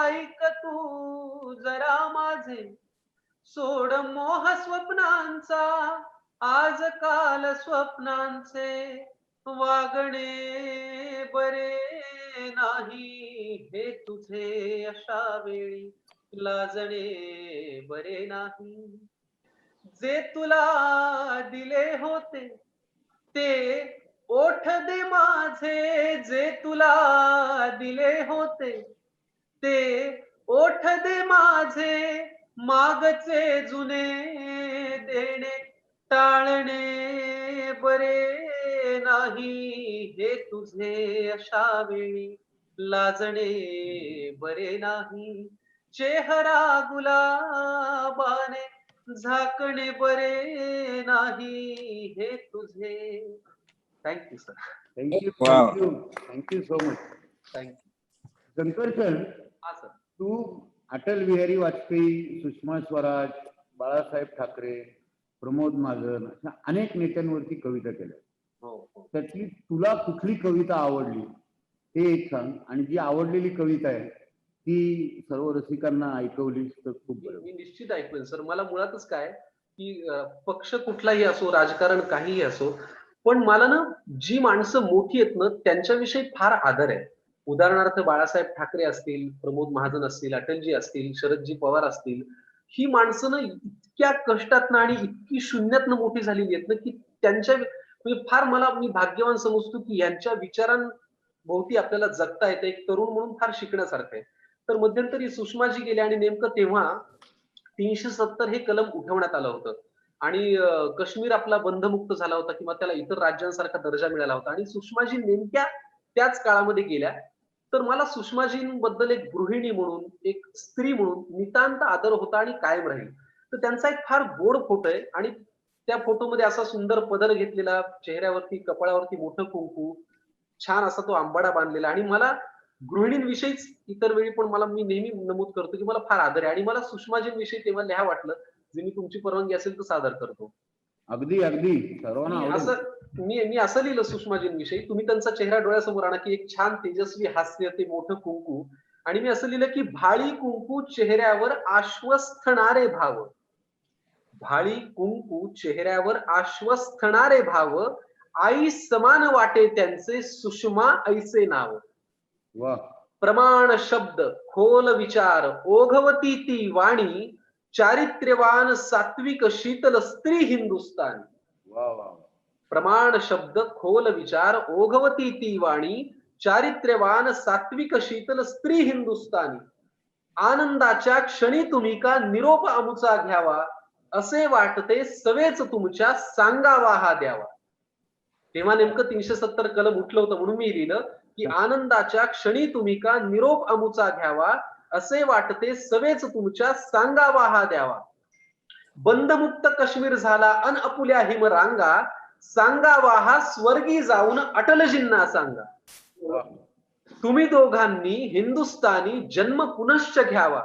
ऐक तू जरा माझे सोड मोह स्वप्नांचा, आजकाल स्वप्नांचे वागणे बरे नाही, हे तुझे अशा वेळी लाजणे बरे नाही. जे तुला दिले होते ते ओठ दे माझे, जे तुला दिले होते ते ओठ दे माझे, मागचे जुने देणे टाळणे बरे नाही, हे तुझे अशा वेळी लाजणे बरे नाही, चेहरा गुलाबाने झाकणे बरे नाही, हे तुझे. Thank you sir. Thank you Wow. Thank you thank you so much. Thank you. शंकरसन, हा सर. तू अटल बिहारी वाजपेयी, सुषमा स्वराज, बाळासाहेब ठाकरे, प्रमोद महाजन अशा अनेक नेत्यांवरती कविता केल्या. हो हो. त्यातली तुला कुठली कविता आवडली ते एक सांग, आणि जी आवडलेली कविता आहे ती सर्व रसिकांना ऐकवलीस तर खूप बरं. मी निश्चित ऐकवेन सर. मला मुळातच काय की पक्ष कुठलाही असो, राजकारण काहीही असो, पण मला ना जी माणसं मोठी आहेत ना त्यांच्याविषयी फार आदर आहे. उदाहरणार्थ बाळासाहेब ठाकरे असतील, प्रमोद महाजन असतील, अटलजी असतील, शरदजी पवार असतील, ही माणसं ना इतक्या कष्टातनं आणि इतकी शून्यातनं मोठी झालेली आहेत ना की त्यांच्या म्हणजे फार मी भाग्यवान समजतो की यांच्या विचारांभोवती आपल्याला जगता येतं. एक तरुण म्हणून फार शिकण्यासारखं आहे. तर मध्यंतरी सुषमाजी गेले आणि नेमकं तेव्हा 370 हे कलम उठवण्यात आलं होतं आणि काश्मीर आपला बंधमुक्त झाला होता किंवा त्याला इतर राज्यांसारखा दर्जा मिळाला होता आणि सुषमाजी नेमक्या त्याच काळामध्ये गेल्या. तर मला सुषमाजींबद्दल एक गृहिणी म्हणून, एक स्त्री म्हणून नितांत आदर होता आणि कायम राहील. तर त्यांचा एक फार गोड फोटो आहे आणि त्या फोटोमध्ये असा सुंदर पदर घेतलेला, चेहऱ्यावरती कपाळावरती मोठं कुंकू, छान असा तो आंबाडा बांधलेला. आणि मला गृहिणींविषयीच इतर वेळी पण मी नेहमी नमूद करतो की मला फार आदर आहे आणि मला सुषमाजींविषयी तेव्हा लिहा वाटलं, जे मी तुमची परवानगी असेल तर सादर करतो. अगदी अगदी सर्वांना मी आवडेल. असं मी असं लिहिलं सुषमाजींविषयी, तुम्ही त्यांचा चेहरा डोळ्यासमोर आणा की एक छान तेजस्वी हास्य, ते मोठं कुंकू. आणि मी असं लिहिलं की भाळी कुंकू चेहऱ्यावर आश्वस्थणारे भाव, भाळी कुंकू चेहऱ्यावर आश्वस्थणारे भाव, आई समान वाटे त्यांचे सुषमा ऐसे नाव. वा प्रमाण शब्द खोल विचार ओघवती ती वाणी, चारित्र्यवान सात्विक शीतल स्त्री हिंदुस्तानी. वा वा. प्रमाण शब्द खोल विचार ओघवती ती वाणी, चारित्र्यवान सात्विक शीतल स्त्री हिंदुस्तानी. आनंदाच्या क्षणी तुम्ही का निरोप अमुचा घ्यावा, असे वाटते सवेच तुमच्या सांगावा हा द्यावा. तेव्हा नेमकं 370 कलम उठलं होतं म्हणून मी लिहिलं की आनंदाच्या क्षणी तुम्ही का निरोप अमुचा घ्यावा, असे वाटते सवेच तुमच्या सांगावा हा द्यावा. बंदमुक्त काश्मीर झाला अन अपुल्या हिम रांगा, सांगावा हा स्वर्गी जाऊन अटलजींना सांगा. वा. तुम्ही दोघांनी हिंदुस्थानी जन्म पुनश्च घ्यावा,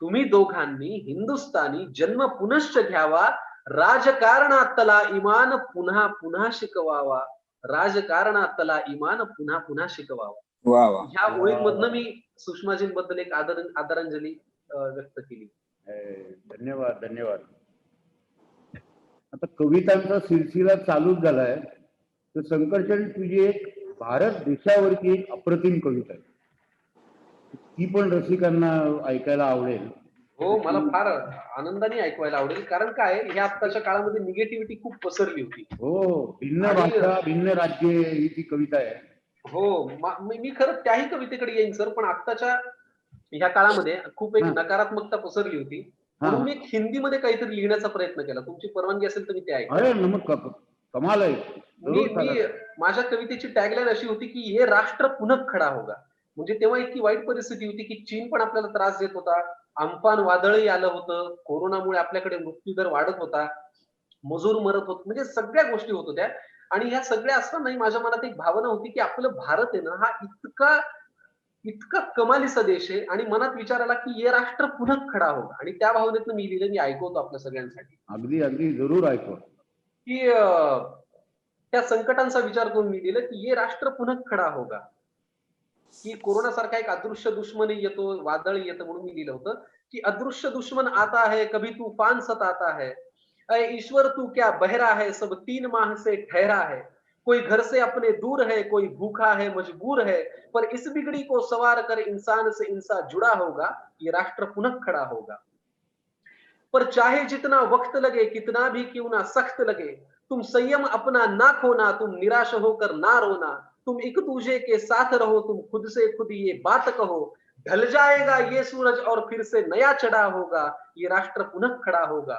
तुम्ही दोघांनी हिंदुस्थानी जन्म पुनश्च घ्यावा, राजकारणातला इमान पुन्हा पुन्हा शिकवावा, राजकारणातला इमान पुन्हा पुन्हा शिकवावा. वा वा. ह्या ओळींमधनं मी सुषमाजींबद्दल एक आदरांजली व्यक्त केली. धन्यवाद धन्यवाद. आता कवितांचा सिलसिला चालूच झालाय, तर शंकरचंद तुझी एक भारत देशावरती एक अप्रतिम कविता आहे, ती पण रसिकांना ऐकायला आवडेल. हो, मला फार आनंदाने ऐकवायला आवडेल. कारण काय, ह्या आत्ताच्या काळामध्ये निगेटिव्हिटी खूप पसरली होती. हो, भिन्न आणि- भाषा भिन्न राज्ये ही ती कविता आहे. हो, मी खरं त्याही कवितेकडे येईन सर, पण आत्ताच्या ह्या काळामध्ये खूप एक हा नकारात्मकता पसरली होती. हा म्हणून मी एक हिंदीमध्ये काहीतरी लिहिण्याचा प्रयत्न केला. तुमची परवानगी असेल तर मी ते ऐकतो. अरे न मग कमाल आहे. मी जरूर मी चालेल. माझ्या कवितेची टॅगलाईन अशी होती, की "ये राष्ट्र पुनः खडा होगा." म्हणजे तेव्हा इतकी वाईट परिस्थिती होती, की चीन पण आपल्याला त्रास देत होता. अम्फान वादळही आलं होतं. कोरोनामुळे आपल्याकडे मृत्यूदर वाढत होता. मजूर मरत होते. म्हणजे सगळ्या गोष्टी होत होत्या. आणि ह्या सगळ्या असतानाही माझ्या मनात एक भावना होती, की आपलं भारत आहे ना, हा इतका इतका कमालीचा देश आहे आणि मनात विचार आला, की "ये राष्ट्र पुनः खडा होगा." आणि त्या भावनेतनं मी लिहिलं. मी ऐकवतो आपल्या सगळ्यांसाठी, अगदी अगदी जरूर ऐकू. की त्या संकटांचा विचार करून मी लिहिलं, की "ये राष्ट्र पुनः खडा होगा." की कोरोनासारखा एक अदृश्य दुश्मन येतो, वादळ येतं म्हणून मी लिहिलं होतं, की "अदृश्य दुश्मन आता है, कभी तूफान सताता है. ऐ ईश्वर तू क्या बहरा है, सब 3 माह से ठहरा है. कोई घर से अपने दूर है, कोई भूखा है, मजबूर है. पर इस बिगड़ी को सवार कर इंसान से इंसान जुड़ा होगा, ये राष्ट्र पुनः खड़ा होगा. पर चाहे जितना वक्त लगे, कितना भी क्यों ना सख्त लगे, तुम संयम अपना ना खोना, तुम निराश होकर ना रोना. तुम एक दूसरे के साथ रहो, तुम खुद से खुद ये बात कहो. ढल जाएगा ये सूरज और फिर से नया चढ़ा होगा, ये राष्ट्र पुनः खड़ा होगा.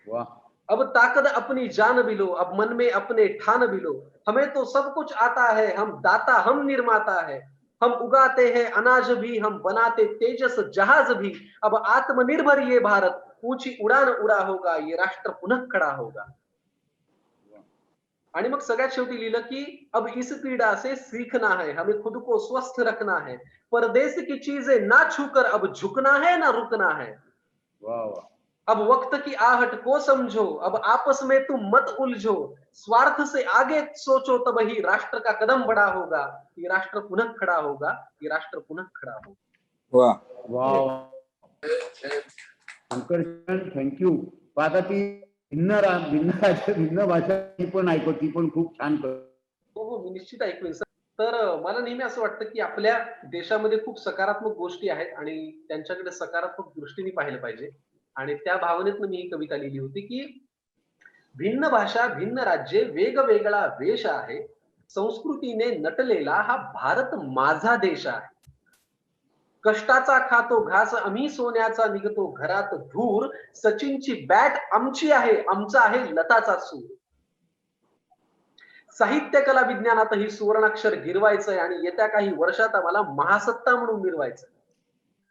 वा अब ताकत अपनी जान भी लो, अब मन में अपने ठान भी लो. हमें तो सब कुछ आता है, हम दाता हम निर्माता है. हम उगाते हैं अनाज भी, हम बनाते तेजस जहाज भी. अब आत्मनिर्भर ये भारत, ऊंची उड़ान उड़ा होगा, ये राष्ट्र पुनः खड़ा होगा. आणि मग सगळ्यात शेवटी लिहिलं, की अब इस पीड़ा से सीखना है, हमें खुद को स्वस्थ रखना है. परदेश की चीजें ना छूकर अब झुकना है ना रुकना है. वा वा अब वक्त की आहट को समझो, अब आपस में तुम मत उलझो. स्वार्थ से आगे सोचो, तब ही राष्ट्र का कदम बड़ा होगा. ये राष्ट्र पुनः खड़ा होगा, ये राष्ट्र पुनः खड़ा होगा. वा वा वा. शंकरचरण थँक्यू. आता ती भिन्न भाषा ती पण ऐकू, ती पण खूप छान कर. हो, हो. मी निश्चित ऐकवेन सर. तर मला नेहमी असं वाटतं, की आपल्या देशामध्ये खूप सकारात्मक गोष्टी आहेत आणि त्यांच्याकडे सकारात्मक दृष्टीने पाहिलं पाहिजे. आणि त्या भावनेतनं मी ही कविता लिहिली होती, की भिन्न भाषा, भिन्न राज्ये, वेगवेगळा वेश आहे. संस्कृतीने नटलेला हा भारत माझा देश आहे. कष्टाचा खातो घास आम्ही, सोन्याचा निघतो घरात धूर. सचिनची बॅट आमची आहे, आमचा आहे लताचा सूर. साहित्य कला विज्ञानातही सुवर्णाक्षर गिरवायचंय आणि येत्या काही वर्षात आम्हाला महासत्ता म्हणून मिरवायचं.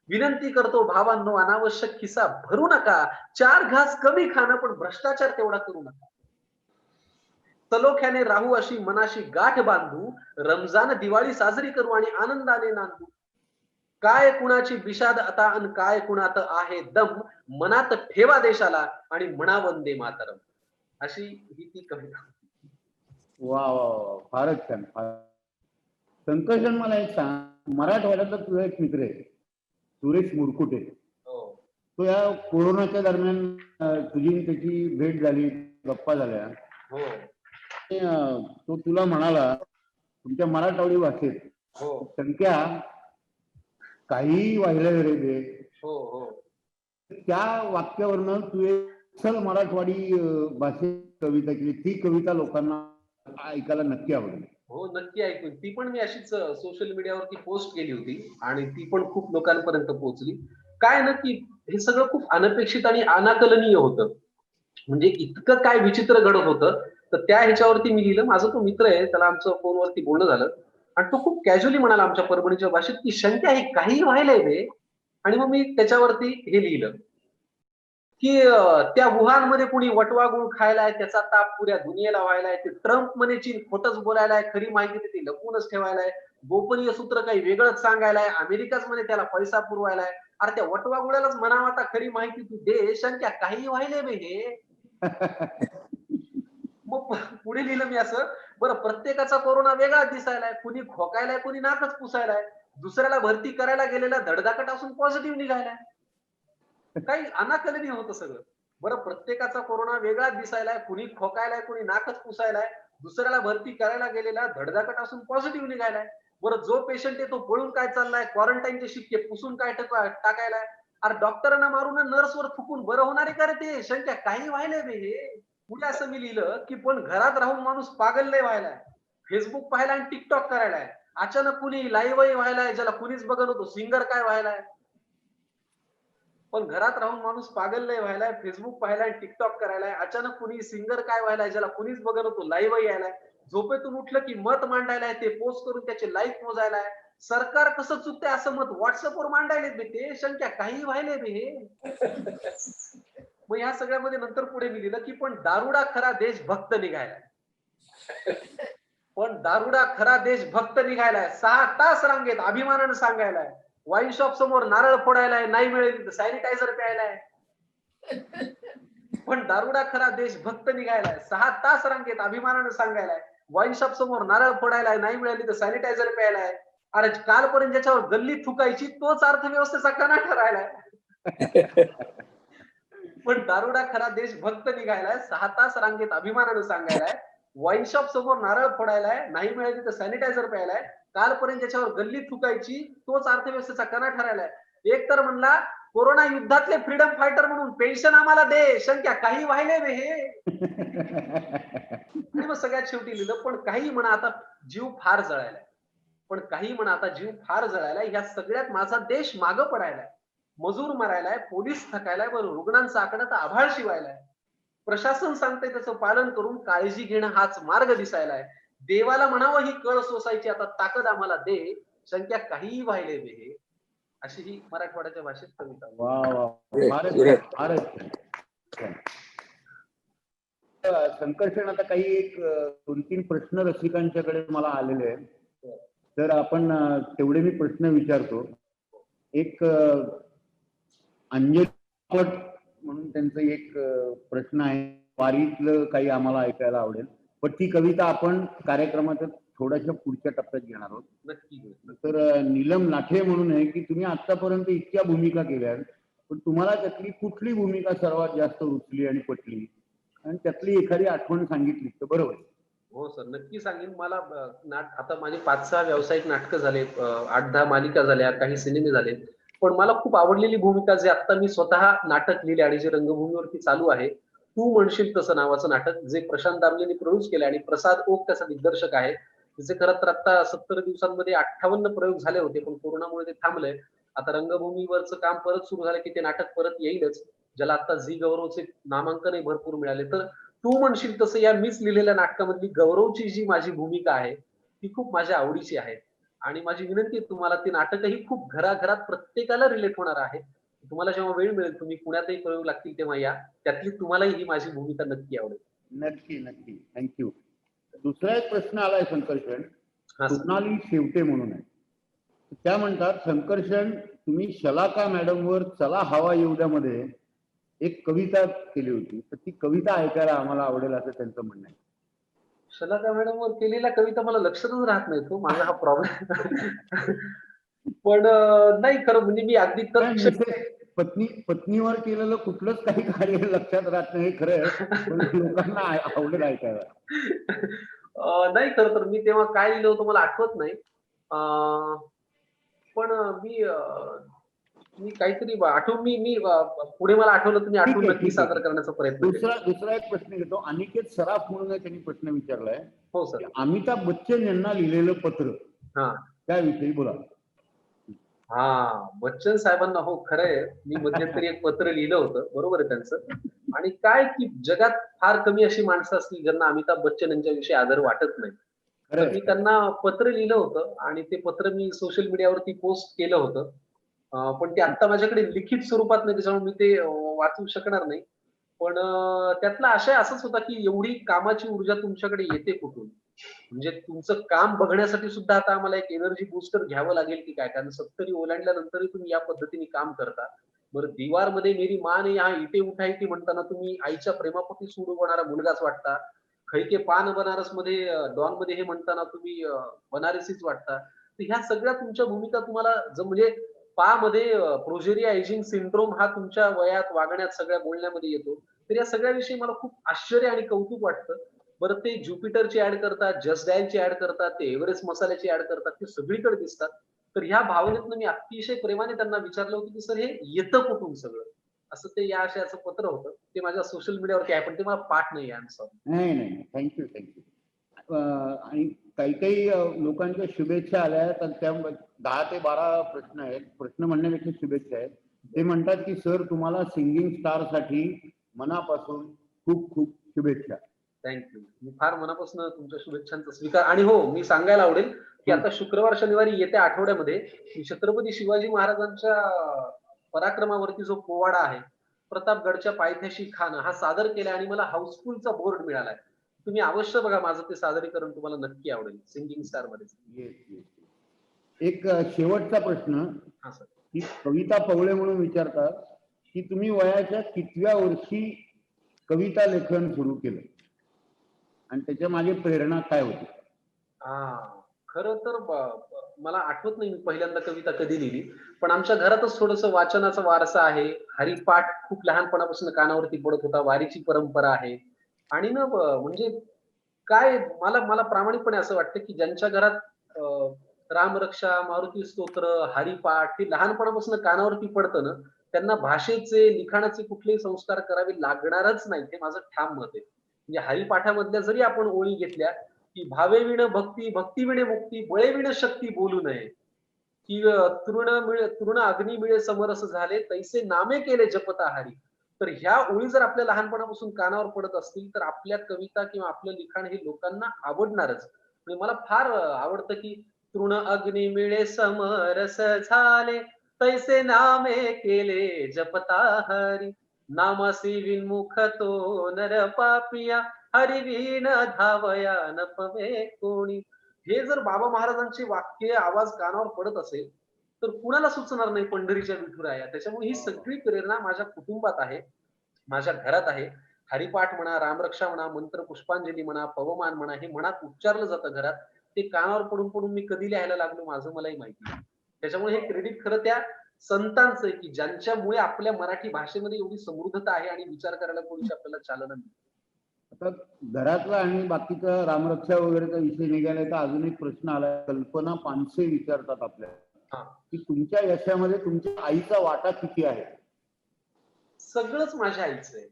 विनंती करतो भावांनो, अनावश्यक खिसा भरू नका. 4 घास कमी खाणं, पण भ्रष्टाचार तेवढा करू नका. सलोख्याने राहू अशी मनाशी गाठ बांधू. रमजान दिवाळी साजरी करू आणि आनंदाने नांदू. काय कुणाची विषाद आता अन काय कुणात आहे दम. मनात ठेवा देशाला आणि म्हणा वंदे मातरम. अशी ही ती कविता. वा वा वा. फारच छान. संकर्षण मला एक सांग, मराठवाड्यातला तुझा एक मित्र आहे सुरेश मुरकुटे. हो. तो या कोरोनाच्या दरम्यान तुझी आणि त्याची भेट झाली, गप्पा झाल्या. हो. आणि, तो तुला म्हणाला तुमच्या मराठवाडी भाषेत, हो. संख्या काहीही व्हायला रे दे, हो. हो. त्या वाक्यावरनं तू एक चल मराठवाडी भाषेत कविता केली. ती कविता लोकांना ऐकायला नक्की आवडेल. हो, नक्की ऐकून. ती पण मी अशीच सोशल मीडियावरती पोस्ट केली होती आणि ती पण खूप लोकांपर्यंत पोहोचली. काय ना, की हे सगळं खूप अनपेक्षित आणि अनाकलनीय होतं. म्हणजे इतकं काय विचित्र घडत होतं, तर त्या ह्याच्यावरती मी लिहिलं. माझा तो मित्र आहे, त्याला आमचं फोनवरती बोलणं झालं आणि तो खूप कॅज्युअली म्हणाला आमच्या परभणीच्या भाषेत, की "शंक्या हे काहीही व्हायलंय बे." आणि मग मी त्याच्यावरती हे लिहिलं, की त्या वुहानमध्ये कुणी वटवाघूळ खायलाय, त्याचा ताप पुऱ्या दुनियेला व्हायलाय. ते ट्रम्प म्हणे चीन खोटंच बोलायलाय, खरी माहिती ते ती लपवूनच ठेवायलाय. गोपनीय सूत्र काही वेगळंच सांगायलाय. अमेरिकाच म्हणे त्याला पैसा पुरवायलाय. अरे त्या वटवाघुळालाच म्हणावं आता खरी माहिती तू दे. शंक्या काहीही व्हायलंय बे हे. मग पुढे लिहिलं मी असं, बरं प्रत्येकाचा कोरोना वेगळा दिसायलाय. कुणी खोकायलाय, कुणी नाकच पुसायलाय. दुसऱ्याला भरती करायला गेलेला धडधाकट असून पॉझिटिव्ह निघायलाय. काही अनाकलनीय होतं सगळं. बरं प्रत्येकाचा कोरोना वेगळाच दिसायलाय. कुणी खोकायलाय, कुणी नाकच पुसायलाय. दुसऱ्याला भरती करायला गेलेला धडधाकट असून पॉझिटिव्ह निघायलाय. बरं जो पेशंट आहे तो पळून काय चाललाय, क्वारंटाईनचे शिक्के पुसून काय टाकायलाय. अरे डॉक्टरांना मारून नर्सवर थुकून बरं होणार आहे का रे ते? शंक्या काही व्हायलंय बे हे. पुढे असं मी लिहिलं, की पण घरात राहून माणूस पागल लय व्हायलाय. फेसबुक पाहायला आणि टिकटॉक करायला आहे. अचानक कुणी लाईव्हही व्हायलाय, ज्याला कुणीच बघत होतो, सिंगर काय व्हायलाय. पण घरात राहून माणूस पागल नाही व्हायलाय, फेसबुक पाहायलाय, टिकटॉक करायलाय. अचानक कुणी सिंगर काय व्हायलाय, ज्याला कुणीच बघत होतो, लाईव्हही यायलाय. झोपेतून उठलं की मत मांडायलाय, ते पोस्ट करून त्याचे लाईक मोजायलाय. सरकार कसं चुकतंय असं मत व्हॉट्सअपवर मांडायलेत बे ते. शंक्या काही व्हायले बे हे. मग ह्या सगळ्यामध्ये नंतर पुढे मी लिहिलं की पण दारुडा खरा देशभक्त निघायलाय. पण दारुडा खरा देशभक्त निघायलाय. 6 तास रांगेत अभिमानानं सांगायलाय. वाईन शॉप समोर नारळ फोडायलाय, नाही मिळेल तर सॅनिटायझर प्यायलाय. पण दारुडा खरा देशभक्त निघायलाय. 6 तास रांगेत अभिमानानं सांगायलाय. वाईन शॉप समोर नारळ फोडायलाय, नाही मिळाली तर सॅनिटायझर प्यायलाय. अरे कालपर्यंत ज्याच्यावर गल्ली थुकायची तोच अर्थव्यवस्थेचा कणा ठरायलाय. पण दारुडा खरा देशभक्त निघायलाय. 6 तास रांगेत अभिमानानं सांगायलाय. वाईन शॉप समोर नारळ फोडायलाय, नाही मिळाली तर सॅनिटायझर प्यायलाय. कालपर्यंत ज्याच्यावर गल्ली थुकायची तोच अर्थव्यवस्थेचा कणा ठरायलाय. एक तर म्हणला कोरोना युद्धातले फ्रीडम फायटर म्हणून पेन्शन आम्हाला दे. शंक्या काही व्हायले बे हे. आणि मग सगळ्यात शेवटी लिहिलं पण काही म्हणा आता जीव फार जळायलाय. पण काही म्हणा आता जीव फार जळायलाय. ह्या सगळ्यात माझा देश मागं पडायलाय. मजूर मरायलाय, पोलीस थकायलाय, बरं रुग्णांचा आकडा तर आभाळ शिवायलाय. प्रशासन सांगतंय त्याचं पालन करून काळजी घेणं हाच मार्ग दिसायलाय. देवाला म्हणावं ही कळ सोसायची आता ताकद आम्हाला दे. शंक्या काहीही व्हायले बे हे. अशी ही मराठवाड्याच्या भाषेत कविता. वा वा, फारच सुरेख. फारच छान. संकर्षण आता काही एक 2-3 प्रश्न रसिकांच्याकडे मला आलेले आहेत. तर आपण तेवढे मी प्रश्न विचारतो. एक अंजली पट म्हणून त्यांचं एक प्रश्न आहे, वारीतलं काही आम्हाला ऐकायला आवडेल. पण ती कविता आपण कार्यक्रमाच्या थोड्याशा पुढच्या टप्प्यात घेणार आहोत. नक्की. तर नीलम लाठे म्हणून आहे की तुम्ही आतापर्यंत इतक्या भूमिका केल्या, पण तुम्हाला त्यातली कुठली भूमिका सर्वात जास्त रुचली आणि पटली आणि त्यातली एखादी आठवण सांगितली तर बरोबर. हो सर, नक्की सांगेन. मला आता माझे 5-6 व्यावसायिक नाटकं झाले, 8-10 मालिका झाल्या, काही सिनेमे झाले. पण मला खूप आवडलेली भूमिका जे आता मी स्वतः नाटक लिहिले आणि जे रंगभूमीवरती चालू आहे, तू म्हणशील तसं नावाचं नाटक, जे प्रशांत दामलेंनी प्रोड्यूस केलं आणि प्रसाद ओक त्याचा दिग्दर्शक आहे. तिचे खरं तर आता 70 दिवसांमध्ये 58 प्रयोग झाले होते, पण कोरोनामुळे ते थांबलंय. आता रंगभूमीवरचं काम परत सुरू झालं की ते नाटक परत येईलच, ज्याला आता झी गौरवचे नामांकनही भरपूर मिळाले. तर तू म्हणशील तसं या मीच लिहिलेल्या नाटकामधली गौरवची जी माझी भूमिका आहे ती खूप माझ्या आवडीची आहे. आणि माझी विनंती आहे तुम्हाला, ती नाटकही खूप घराघरात प्रत्येकाला रिलेट होणार आहे. तुम्हाला जेव्हा वेळ मिळेल, तुम्ही पुण्यातही प्रयोग लागतील तेव्हा या. त्यातली तुम्हालाही ही माझी भूमिका नक्की आवडेल. नक्की नक्की, थँक्यू. दुसरा एक प्रश्न आलाय संकर्षण, हा सर. सोनाली शेवटे म्हणून आहे. त्या म्हणतात, संकर्षण तुम्ही शलाका मॅडमवर चला हवा येऊद्यामध्ये एक कविता केली होती, तर ती कविता ऐकायला आम्हाला आवडेल असं त्यांचं म्हणणं आहे. शलाका मॅडम वर केलेल्या कविता मला लक्षातच राहत नाही, तो माझा हा प्रॉब्लेम. पण नाही खरं म्हणजे मी अगदी पत्नीवर केलेलं कुठलंच काही कार्य लक्षात राहत नाही, खरं आहे, पण लोकांना आवडेल ऐकायला. नाही खरं तर मी तेव्हा काय लिहिलं होतं मला आठवत नाही. पण मी काहीतरी आठवून मी पुढे मला आठवलं तुम्ही आठवून नक्की सादर करण्याचा प्रयत्न केला. दुसरा एक प्रश्न घेतो. अनिकेत सराफ म्हणून त्यांनी प्रश्न विचारलाय. हो सर. अमिताभ बच्चन यांना लिहिलेलं पत्र, हा त्याविषयी बोला. बच्चन साहेबांना, हो खरंय, मी मध्यंतरी एक पत्र लिहिलं होतं, बरोबर आहे त्यांचं. आणि काय की जगात फार कमी अशी माणसं असतील ज्यांना अमिताभ बच्चन यांच्याविषयी आदर वाटत नाही. तर मी त्यांना पत्र लिहिलं होतं आणि ते पत्र मी सोशल मीडियावरती पोस्ट केलं होतं. पण ते आता माझ्याकडे लिखित स्वरूपात नाही, त्याच्यामुळे मी ते वाचू शकणार नाही. पण त्यातला आशय असाच होता की एवढी कामाची ऊर्जा तुमच्याकडे येते कुठून? म्हणजे तुमचं काम बघण्यासाठी सुद्धा आता आम्हाला एक एनर्जी बुस्टर घ्यावं लागेल की काय? कारण 70 ओलांडल्यानंतरही तुम्ही या पद्धतीने काम करता. बरं, दीवारमध्ये मेरी माँ ने यहाँ इटे उठाई थी म्हणताना तुम्ही आईच्या प्रेमापोटी सूड उगवणारा मुलगाच वाटता. खैके पान बनारस मध्ये डॉन मध्ये हे म्हणताना तुम्ही बनारसीच वाटता. तर ह्या सगळ्या तुमच्या भूमिका तुम्हाला म्हणजे पा मध्ये प्रोजेरिया एजिंग सिंड्रोम हा तुमच्या वयात, वागण्यात, सगळ्या बोलण्यामध्ये येतो. तर या सगळ्याविषयी मला खूप आश्चर्य आणि कौतुक वाटतं. बरं, ते ज्युपिटरची ऍड करतात, जस्ट डायलची ऍड करतात, ते एव्हरेस्ट मसाल्याची ऍड करतात, ते सगळीकडे दिसतात. तर ह्या भावनेतनं मी अतिशय प्रेमाने त्यांना विचारलं होतं की सर हे येतं कुठून सगळं? असं ते या आशयाचं पत्र होतं. ते माझ्या सोशल मीडियावरती आहे, पण ते मला पाठ नाही आहे. नाही, थँक्यू. आणि काही काही लोकांच्या शुभेच्छा आल्या आहेत, तर त्या 10 ते 12 प्रश्न आहेत. प्रश्न म्हणण्यापेक्षा शुभेच्छा आहेत. ते म्हणतात की सर तुम्हाला सिंगिंग स्टार साठी मनापासून खूप खूप शुभेच्छा. थँक्यू. मी फार मनापासून तुमच्या शुभेच्छांचा स्वीकार. आणि हो, मी सांगायला आवडेल की आता शुक्रवार शनिवारी येत्या आठवड्यामध्ये छत्रपती शिवाजी महाराजांच्या पराक्रमावरती जो पोवाडा आहे, प्रतापगडच्या पायथ्याशी खान, हा सादर केला आणि मला हाऊसफुलचा बोर्ड मिळालाय. तुम्ही अवश्य बघा, माझं ते सादरीकरण तुम्हाला नक्की आवडेल सिंगिंग स्टार मध्ये. Yes yes. एक शेवटचा प्रश्न हा सर. की कविता पवळे म्हणून विचारतात की तुम्ही वयाच्या कितव्या वर्षी कविता लेखन सुरू केलं आणि त्याच्या मागे प्रेरणा काय होती? खरं तर मला आठवत नाही मी पहिल्यांदा कविता कधी लिहिली, पण आमच्या घरातच थोडस वाचनाचा वारसा आहे. हरिपाठ खूप लहानपणापासून कानावरती पडत होता. वारीची परंपरा आहे. आणि ना म्हणजे काय, मला मला प्रामाणिकपणे असं वाटतं की ज्यांच्या घरात रामरक्षा, मारुती स्तोत्र, हरिपाठ हे लहानपणापासून कानावरती पडतं ना, त्यांना भाषेचे, लिखाणाचे कुठलेही संस्कार करावे लागणारच नाही, हे माझं ठाम मत आहे. म्हणजे हरिपाठामधल्या जरी आपण ओळी घेतल्या की भावे विण भक्ती, भक्ती विणे मुक्ती, बळे विण शक्ती बोलू नये, की तृण अग्नी मिळे समरस झाले, तैसे नामे केले जपता हरी. तर ह्या ओळी जर आपल्या लहानपणापासून कानावर पडत असतील तर आपल्या कविता किंवा आपलं लिखाण हे लोकांना आवडणारच. म्हणजे मला फार आवडतं की तृण अग्नी मिळे समरस झाले, तैसे नामे केले जपता हरी, नामासी विन्मुख तो नर पापिया, हरिवीण धावया न पवे कोणी. हे जर बाबा महाराजांची वाक्य आवाज कानावर पडत असेल तर कुणाला सुचणार नाही पंढरीच्या विठुराया. त्याच्यामुळे ही सगळी प्रेरणा माझ्या कुटुंबात आहे, माझ्या घरात आहे. हरिपाठ म्हणा, रामरक्षा म्हणा, मंत्र पुष्पांजली म्हणा, पवमान म्हणा, हे मनात उच्चारलं जातं घरात. ते कानावर पडून पडून मी कधी लिहायला लागलो माझं मलाही माहिती नाही. त्याच्यामुळे हे क्रेडिट खरं त्या संतांचं आहे की ज्यांच्यामुळे आपल्या मराठी भाषेमध्ये एवढी समृद्धता आहे आणि विचार करायला थोडीशी आपल्याला चालना मिळते. आता घरातला आणि बाकीचा रामरक्षा वगैरेचा विषय निघाला तर अजून एक प्रश्न आला. कल्पना पानसे विचारतात आपल्याला की तुमच्या यशामध्ये तुमच्या आईचा वाटा किती आहे? सगळंच माझ्या आईचं आहे.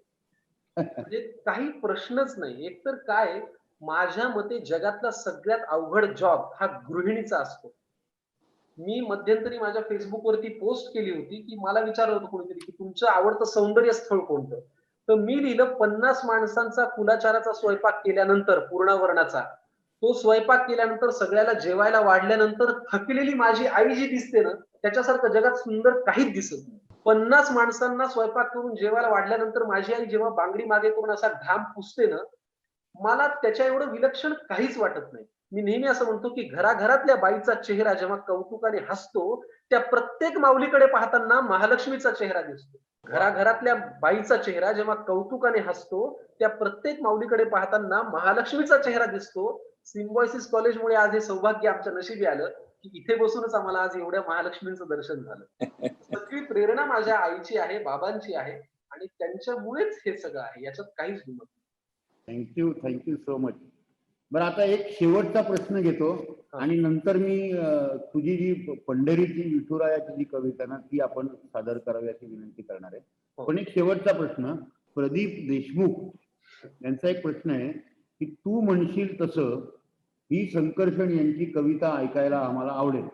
म्हणजे काही प्रश्नच नाही. एकतर काय, माझ्या मते जगातला सगळ्यात अवघड जॉब हा गृहिणीचा असतो. मी मध्यंतरी माझ्या फेसबुकवरती पोस्ट केली होती की मला विचारलं होतं कोणीतरी की तुमचं आवडतं सौंदर्य स्थळ कोणतं, तर मी लिहिलं 50 माणसांचा कुलाचाराचा स्वयंपाक केल्यानंतर, पूर्णवर्णाचा तो स्वयंपाक केल्यानंतर, सगळ्याला जेवायला वाढल्यानंतर थकलेली माझी आई जी दिसते ना, त्याच्यासारखं जगात सुंदर काहीच दिसत नाही. 50 माणसांना स्वयंपाक करून जेवायला वाढल्यानंतर माझी आई जेव्हा बांगडी मागे करून असा घाम पुसते ना, मला त्याच्या एवढं विलक्षण काहीच वाटत नाही. मी नेहमी असं म्हणतो की घराघरातल्या बाईचा चेहरा जेव्हा कौतुकाने हसतो, त्या प्रत्येक माऊलीकडे पाहताना महालक्ष्मीचा चेहरा दिसतो. घराघरातल्या बाईचा चेहरा जेव्हा कौतुकाने हसतो, त्या प्रत्येक माऊलीकडे पाहताना महालक्ष्मीचा चेहरा दिसतो. सिम्बॉयसिस कॉलेजमुळे आज हे सौभाग्य आमच्या नशिबी आलं की इथे बसूनच आम्हाला आज एवढ्या महालक्ष्मींचं दर्शन झालं. सगळी प्रेरणा माझ्या आईची आहे, बाबांची आहे आणि त्यांच्यामुळेच हे सगळं आहे, याच्यात काहीच दुमत नाही. Thank you so much. बरं, आता एक शेवटचा प्रश्न घेतो आणि नंतर मी तुझी जी पंढरीची विठुरायाची जी कविता ना ती आपण सादर करावी अशी विनंती करणार आहे. पण एक शेवटचा प्रश्न, प्रदीप देशमुख यांचा एक प्रश्न आहे की तू म्हणशील तसं ही संकर्षण यांची कविता ऐकायला आम्हाला आवडेल.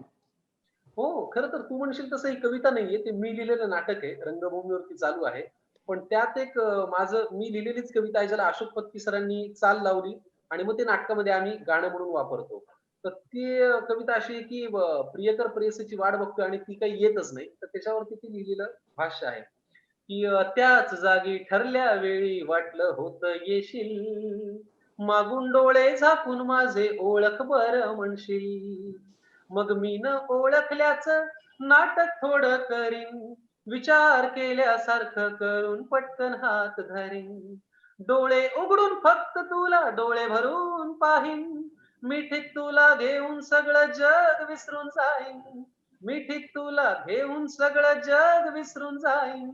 हो, खरं तर तू म्हणशील तसं ही कविता नाहीये, ते मी लिहिलेलं नाटक आहे, रंगभूमीवरती चालू आहे. पण त्यात एक माझं मी लिहिलेलीच कविता आहे ज्याला अशोक पत्की सरांनी चाल लावली आणि मग ते नाटकामध्ये आम्ही गाणं म्हणून वापरतो. तर ती कविता अशी आहे की प्रियकर प्रेयसीची वाट बघतोय आणि ती काही येतच नाही, तर त्याच्यावरती ती लिहिलेलं भाष्य आहे की त्याच जागी ठरल्या वेळी वाटलं होतं येशील, मागून डोळे झाकून माझे ओळख बरं म्हणशील, मग मी न ओळखल्याच नाटक थोडं करीन, विचार केल्यासारखं करून पटकन हात धरीन, डोळे उघडून फक्त तुला डोळे भरून पाहीन, मिठीत तुला घेऊन सगळं जग विसरून जाईन, मिठीत तुला घेऊन सगळं जग विसरून जाईन,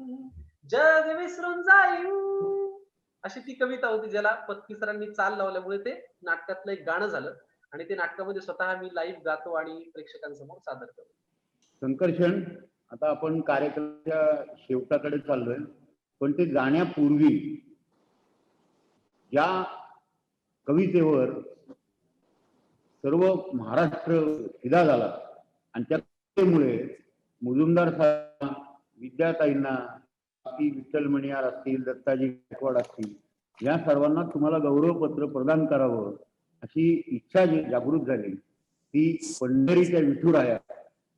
जग विसरून जाईन. अशी ती कविता होती ज्याला पत्की सरांनी चाल लावल्यामुळे ते नाटकातलं एक गाणं झालं आणि ते नाटकामध्ये स्वतः मी लाईव्ह गातो आणि प्रेक्षकांसमोर सादर करतो. संकर्षण, आता आपण कार्यक्रमाच्या शेवटाकडे चाललोय, पण ते जाण्यापूर्वी या कवितेवर सर्व महाराष्ट्र फिदा झाला आणि त्यामुळे मुजुमदार साहेब, विद्याताईंना, विठ्ठल मणियार असतील, दत्ताजी गायकवाड असतील, या सर्वांना तुम्हाला गौरवपत्र प्रदान करावं अशी इच्छा जी जागृत झाली ती पंढरीच्या विठुराया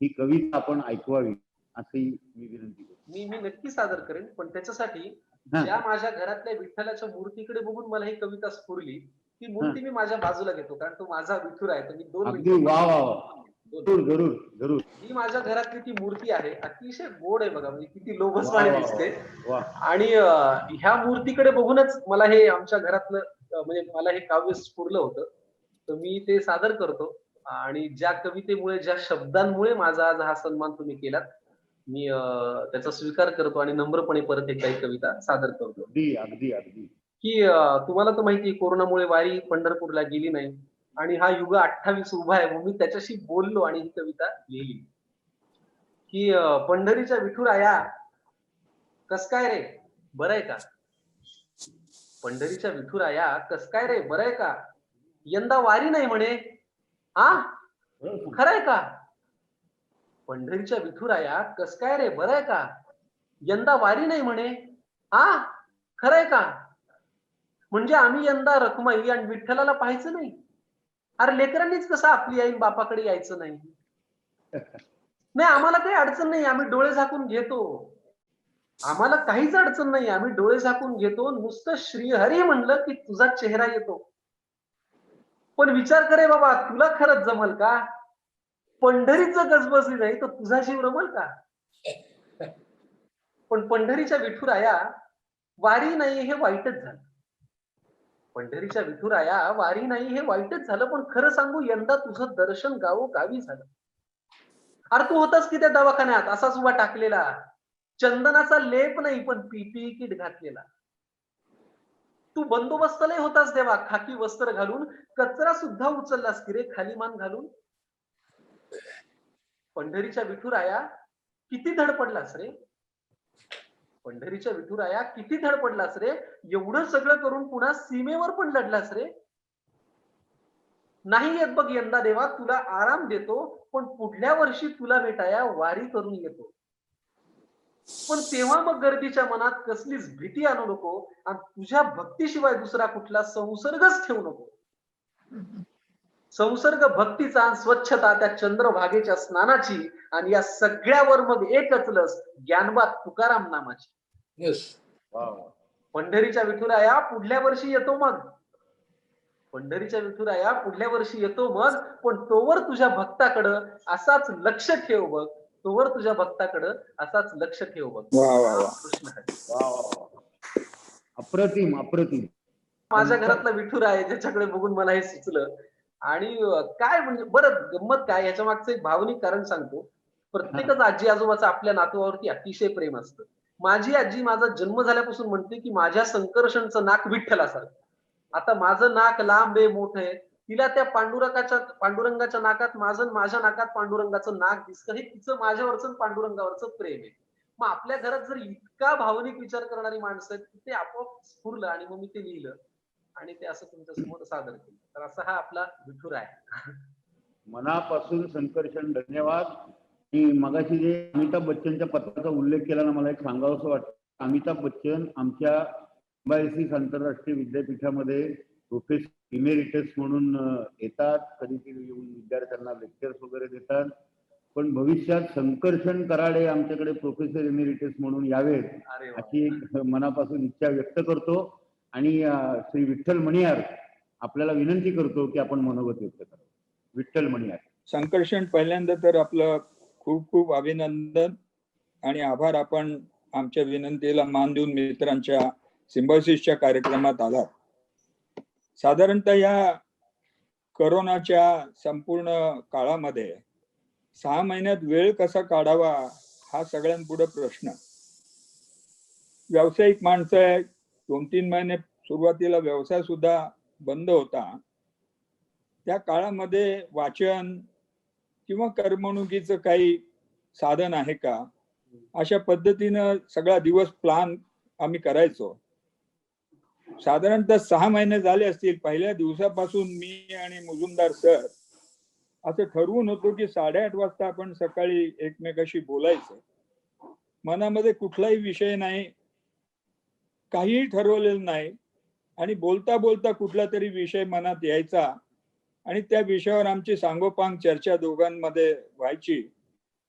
ही कविता आपण ऐकवावी अशी मी विनंती करतो. मी नक्की सादर करेन, पण त्याच्यासाठी हा. ज्या माझ्या घरातल्या विठ्ठलाच्या मूर्तीकडे बघून मला ही कविता स्फुरली, ती मूर्ती मी माझ्या बाजूला घेतो, कारण तो माझा विठुर आहे. तर मी 2 अगदी मिनिटं वा वा वा. जरूर जरूर जरूर. ही माझ्या घरातली ती मूर्ती आहे, अतिशय गोड आहे बघा, म्हणजे किती लोभसवाणी वा, वा, दिसते. वा. आणि ह्या मूर्तीकडे बघूनच मला हे आमच्या घरातलं म्हणजे मला हे काव्य स्फुरलं होतं, तर मी ते सादर करतो. आणि ज्या कवितेमुळे, ज्या शब्दांमुळे माझा आज हा सन्मान तुम्ही केलात, मी त्याचा स्वीकार करतो आणि नम्रपणे परत एकदा ही कविता सादर करतो. अगदी अगदी अगदी. की तुम्हाला तर माहिती आहे, कोरोनामुळे वारी पंढरपूरला गेली नाही आणि हा युग 28 उभा आहे, म्हणून मी त्याच्याशी बोललो आणि ही कविता लिहिली. की पंढरीच्या विठुराया कस काय रे, बरं आहे का? पंढरीच्या विठुराया कस काय रे, बरं आहे का? यंदा वारी नाही म्हणे, हा खरंय का? पंढरीच्या विठुराया कस काय रे, बरं आहे का? यंदा वारी नाही म्हणे, हा खरंय का? म्हणजे आम्ही यंदा रखुमाई आणि विठ्ठलाला पाहायचं नाही? अरे लेकरांनीच कसं आपली आई बापाकडे यायचं नाही? नाही, आम्हाला काही अडचण नाही, आम्ही डोळे झाकून घेतो. आम्हाला काहीच अडचण नाही, आम्ही डोळे झाकून घेतो. नुसतं श्रीहरी म्हणलं की तुझा चेहरा येतो. पण विचार करे बाबा, तुला खरंच जमल का? पंढरीचं गजबजली नाही तर तुझा जीव रमल का? पण पंढरीच्या विठुराया वारी नाही हे वाईटच झालं. पंढरीच्या विठुराया वारी नाही हे वाईटच झालं, पण खरं सांगू यंदा तुझं दर्शन गावोगावी झालं. अरे तू होतास की त्या दवाखान्यात असाच उभा टाकलेला, चंदनाचा लेप नाही पण पीपीई किट घातलेला. तू बंदोबस्तलाही होतास देवा, खाकी वस्त्र घालून, कचरा सुद्धा उचललास की रे खाली मान घालून. पंढरीच्या विठुराया किती धडपडलास रे, पंढरीच्या विठुराया किती धडपडलास रे, एवढं सगळं करून पुन्हा सीमेवर पण लढलास रे. नाही येत बघ यंदा देवा, तुला आराम देतो, पण पुढल्या वर्षी तुला भेटाया वारी करून येतो. पण तेव्हा मग गर्दीच्या मनात कसलीच भीती आणू नको आणि तुझ्या भक्तीशिवाय दुसरा कुठला संसर्गच ठेवू नको. संसर्ग भक्तीचा, स्वच्छता त्या चंद्रभागेच्या स्नानाची, आणि या सगळ्यावर मग एकच लस ज्ञानबा तुकाराम नामाची. येस. पंढरीच्या विठुराया पुढल्या वर्षी येतो मग, पंढरीच्या विठुराया पुढल्या वर्षी येतो मग, पण तोवर तुझ्या भक्ताकडं असाच लक्ष ठेव बघ, तोवर तुझ्या भक्ताकडं असाच लक्ष ठेव बघ. कृष्ण हरी. अप्रतिम अप्रतिम. माझ्या घरातला विठुरा आहे ज्याच्याकडे बघून मला हे सुचलं. आणि काय म्हणजे बरं गंमत काय, याच्या मागचं एक भावनिक कारण सांगतो. प्रत्येकच आजी आजोबाचं आपल्या नातवावरती अतिशय प्रेम असतं. माझी आजी माझा जन्म झाल्यापासून म्हणते की माझ्या संकर्षणचं नाक विठ्ठलासारखं. आता माझं नाक लांब आहे, मोठं आहे, तिला त्या पांडुरंगाच्या नाकात माझं, माझ्या नाकात पांडुरंगाचं नाक दिसतं. हे तिचं माझ्यावरचं पांडुरंगावरचं प्रेम आहे. मग आपल्या घरात जर इतका भावनिक विचार करणारी माणसं आहेत, ते आपोआप स्फुरलं आणि मग मी ते लिहिलं आणि ते असं तुमच्या समोर सादर केलं. तर असा हा आपला विठुरा आहे. मनापासून संकर्षण धन्यवाद. मी मगाशी जे अमिताभ बच्चनच्या पत्राचा उल्लेख केला ना, मला एक सांगावंसं वाटतं. अमिताभ बच्चन आमच्या सिम्बायोसिस आंतरराष्ट्रीय विद्यापीठामध्ये प्रोफेसर इमेरिटस म्हणून येतात, कधी येऊन विद्यार्थ्यांना लेक्चर्स वगैरे देतात. पण भविष्यात संकर्षण कराडे आमच्याकडे प्रोफेसर इमेरिटस म्हणून यावेत अशी एक मनापासून इच्छा व्यक्त करतो. आणि श्री विठ्ठल मणियार आपल्याला विनंती करतो की आपण मनोगत व्यक्त करावं. विठ्ठल मणियार. संकर्षण पहिल्यांदा तर आपलं खूप खूप अभिनंदन आणि आभार. आपण आमच्या विनंतीला मान देऊन मित्रांच्या सिम्बायोसिसच्या कार्यक्रमात आलात. साधारणतः या कोरोनाच्या संपूर्ण काळामध्ये 6 महिन्यात वेळ कसा काढावा हा सगळ्यांपुढे प्रश्न. व्यावसायिक माणसं आहे, 2-3 महिने सुरुवातीला व्यवसाय सुद्धा बंद होता. त्या काळामध्ये वाचन किंवा करमणुकीचं काही साधन आहे का, अशा पद्धतीनं सगळा दिवस प्लान आम्ही करायचो. साधारणतः 6 महिने झाले असतील. पहिल्या दिवसापासून मी आणि मुजुमदार सर असं ठरवून होतो की 8:30 वाजता आपण सकाळी एकमेकाशी बोलायचं. मनामध्ये कुठलाही विषय नाही, काहीही ठरवलेलं नाही, आणि बोलता बोलता कुठला तरी विषय मनात यायचा आणि त्या विषयावर आमची सांगोपांग चर्चा दोघांमध्ये व्हायची.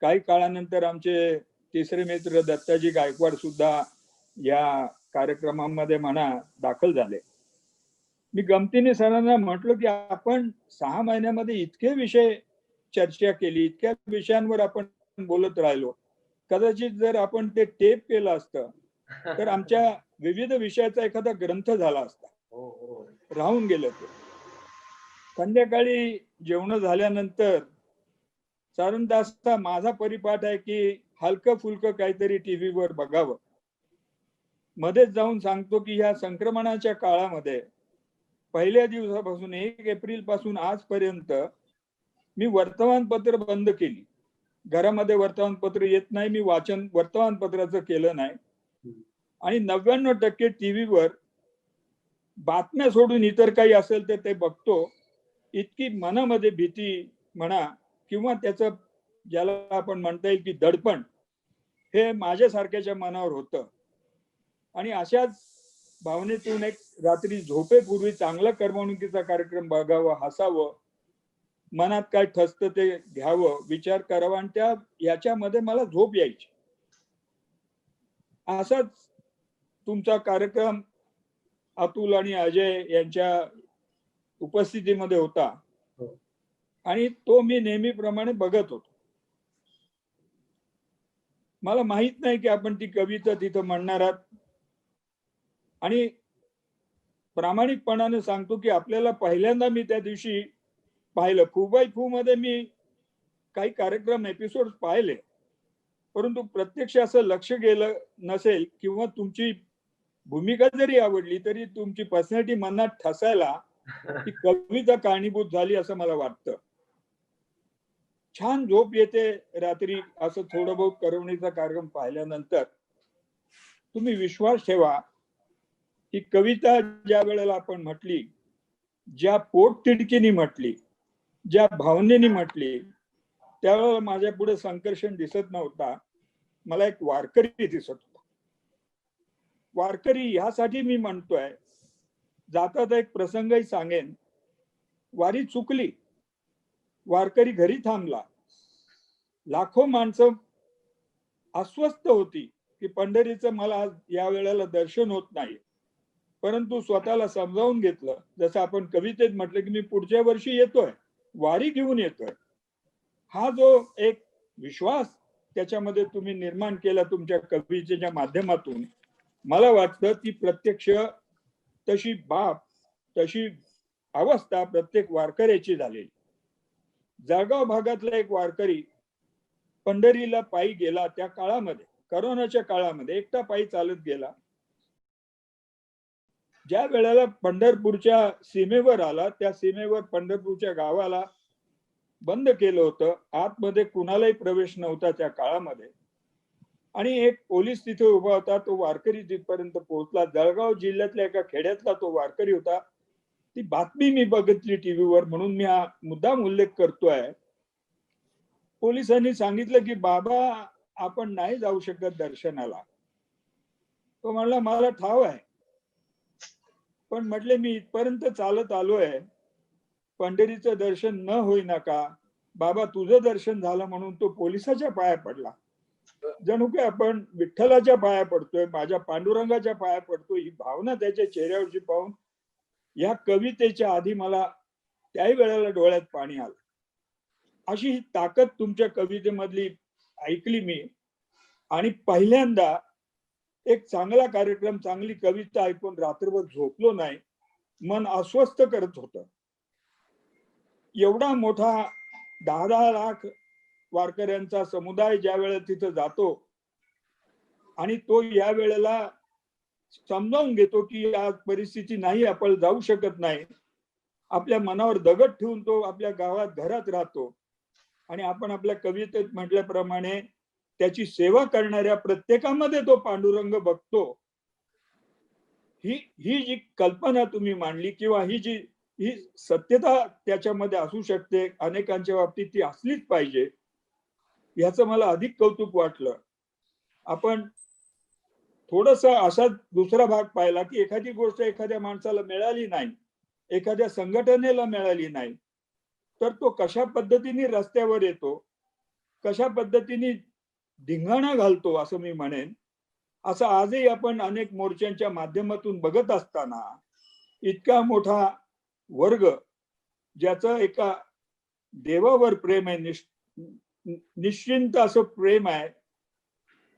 काही काळानंतर आमचे तिसरे मित्र दत्ताजी गायकवाड सुद्धा या कार्यक्रमामध्ये म्हणा दाखल झाले. मी गमतीने सरांना म्हटलं की आपण 6 महिन्यामध्ये इतके विषय चर्चा केली, इतक्या विषयांवर आपण बोलत राहिलो. कदाचित जर आपण ते टेप केलं असतं तर आमच्या विविध विषयाचा एखादा ग्रंथ झाला असता. हो हो. राहून गेलं ते. संध्याकाळी जेवण झाल्यानंतर साधारणतः माझा परिपाठ आहे की हलकं फुलकं काहीतरी टीव्हीवर बघावं. मध्येच जाऊन सांगतो की ह्या संक्रमणाच्या काळामध्ये पहिल्या दिवसापासून 1 एप्रिल पासून आजपर्यंत मी वर्तमानपत्र बंद केली. घरामध्ये वर्तमानपत्र येत नाही, मी वाचन वर्तमानपत्राचं केलं नाही. आणि 99% टीव्हीवर बातम्या सोडून इतर काही असेल तर ते बघतो. इतकी मनामध्ये भीती म्हणा किंवा त्याचं ज्याला आपण म्हणता येईल की दडपण हे माझ्यासारख्याच्या मनावर होतं. आणि अशाच भावनेतून एक रात्री झोपेपूर्वी चांगला करमणुकीचा कार्यक्रम बघावा, हसावं, मनात काय ठसतं ते घ्यावं, विचार करावा, आणि याच्यामध्ये मला झोप यायची. असाच तुमचा कार्यक्रम अतुल आणि अजय यांच्या उपस्थितीमध्ये होता आणि तो मी नेहमीप्रमाणे बघत होतो. मला माहित नाही की आपण ती कविता तिथं म्हणणार आहात, आणि प्रामाणिकपणाने सांगतो की आपल्याला पहिल्यांदा मी त्या दिवशी पाहिलं. फुबाई फू मध्ये मी काही कार्यक्रम एपिसोड पाहिले, परंतु प्रत्यक्ष असं लक्ष गेलं नसेल किंवा तुमची भूमिका जरी आवडली तरी तुमची पर्सनॅलिटी मनात ठसायला ही कविता कारणीभूत झाली असं मला वाटतं. छान झोप येते रात्री असं थोडं बहुत करवणीचा कार्यक्रम पाहिल्यानंतर. तुम्ही विश्वास ठेवा, ही कविता ज्या वेळेला आपण म्हटली, ज्या पोटतिडकीने म्हटली, ज्या भावनेने म्हटली, त्यावेळेला माझ्या पुढे संकर्षण दिसत नव्हता, मला एक वारकरी दिसत होता. वारकरी ह्यासाठी मी म्हणतोय, जातात एक प्रसंगही सांगेन. वारी चुकली, वारकरी घरी थांबला, लाखो माणसं अस्वस्थ होती की पंढरीचं मला आज या वेळेला दर्शन होत नाही. परंतु स्वतःला समजावून घेतलं, जसं आपण कवितेत म्हटलं की मी पुढच्या वर्षी येतोय, वारी घेऊन येतोय. हा जो एक विश्वास त्याच्यामध्ये तुम्ही निर्माण केला तुमच्या कवितेच्या माध्यमातून, मला वाटतं ती प्रत्यक्ष तशी बाब, तशी अवस्था प्रत्येक वारकऱ्याची झालेली. जळगाव भागातला एक वारकरी पंढरीला पायी गेला. त्या काळामध्ये, करोनाच्या काळामध्ये एकटा पायी चालत गेला. ज्या वेळेला पंढरपूरच्या सीमेवर आला, त्या सीमेवर पंढरपूरच्या गावाला बंद केलं होतं. आतमध्ये कुणालाही प्रवेश नव्हता त्या काळामध्ये. आणि एक पोलीस तिथे उभा होता. तो वारकरी तिथपर्यंत पोहोचला. जळगाव जिल्ह्यातल्या एका खेड्यातला तो वारकरी होता. ती बातमी मी बघितली टीव्हीवर, म्हणून मी हा मुद्दाम उल्लेख करतोय. पोलिसांनी सांगितलं की बाबा आपण नाही जाऊ शकत दर्शनाला. तो म्हणला मला ठाव आहे, पण म्हटले मी इथपर्यंत चालत आलोय, पंढरीचं दर्शन न होईना का? बाबा तुझं दर्शन झालं म्हणून तो पोलिसाच्या पाया पडला. जणू काय आपण विठ्ठलाच्या पाया पडतोय, माझ्या पांडुरंगाच्या पाया पडतोय, ही भावना त्याच्या चेहऱ्यावरची पाहून या कवितेच्या आधी मला त्याही वेळेला डोळ्यात पाणी आलं. अशी ही ताकद तुमच्या कवितेमधली ऐकली मी, आणि पहिल्यांदा एक चांगला कार्यक्रम, चांगली कविता ऐकून रात्रभर झोपलो नाही. मन अस्वस्थ करत होतं. एवढा मोठा 10-10 लाख वारकऱ्यांचा समुदाय ज्या वेळेला तिथं जातो आणि तो या वेळेला समजावून घेतो की आज परिस्थिती नाही, आपण जाऊ शकत नाही, आपल्या मनावर दगड ठेवून तो आपल्या गावात घरात राहतो, आणि आपण आपल्या कवितेत म्हटल्याप्रमाणे त्याची सेवा करणाऱ्या प्रत्येकामध्ये तो पांडुरंग बघतो. ही जी कल्पना तुम्ही मांडली, किंवा ही जी ही सत्यता त्याच्यामध्ये असू शकते, अनेकांच्या बाबतीत ती असलीच पाहिजे, याचं मला अधिक कौतुक वाटलं. आपण थोडस असा दुसरा भाग पाहिला की एखादी गोष्ट एखाद्या माणसाला मिळाली नाही, एखाद्या संघटनेला मिळाली नाही, तर तो कशा पद्धतीने रस्त्यावर येतो, कशा पद्धतीने धिंगाणा घालतो असं मी म्हणेन. असं आजही आपण अनेक मोर्चांच्या माध्यमातून बघत असताना इतका मोठा वर्ग ज्याचं एका देवावर प्रेम आहे, निश्चिंत असं प्रेम आहे,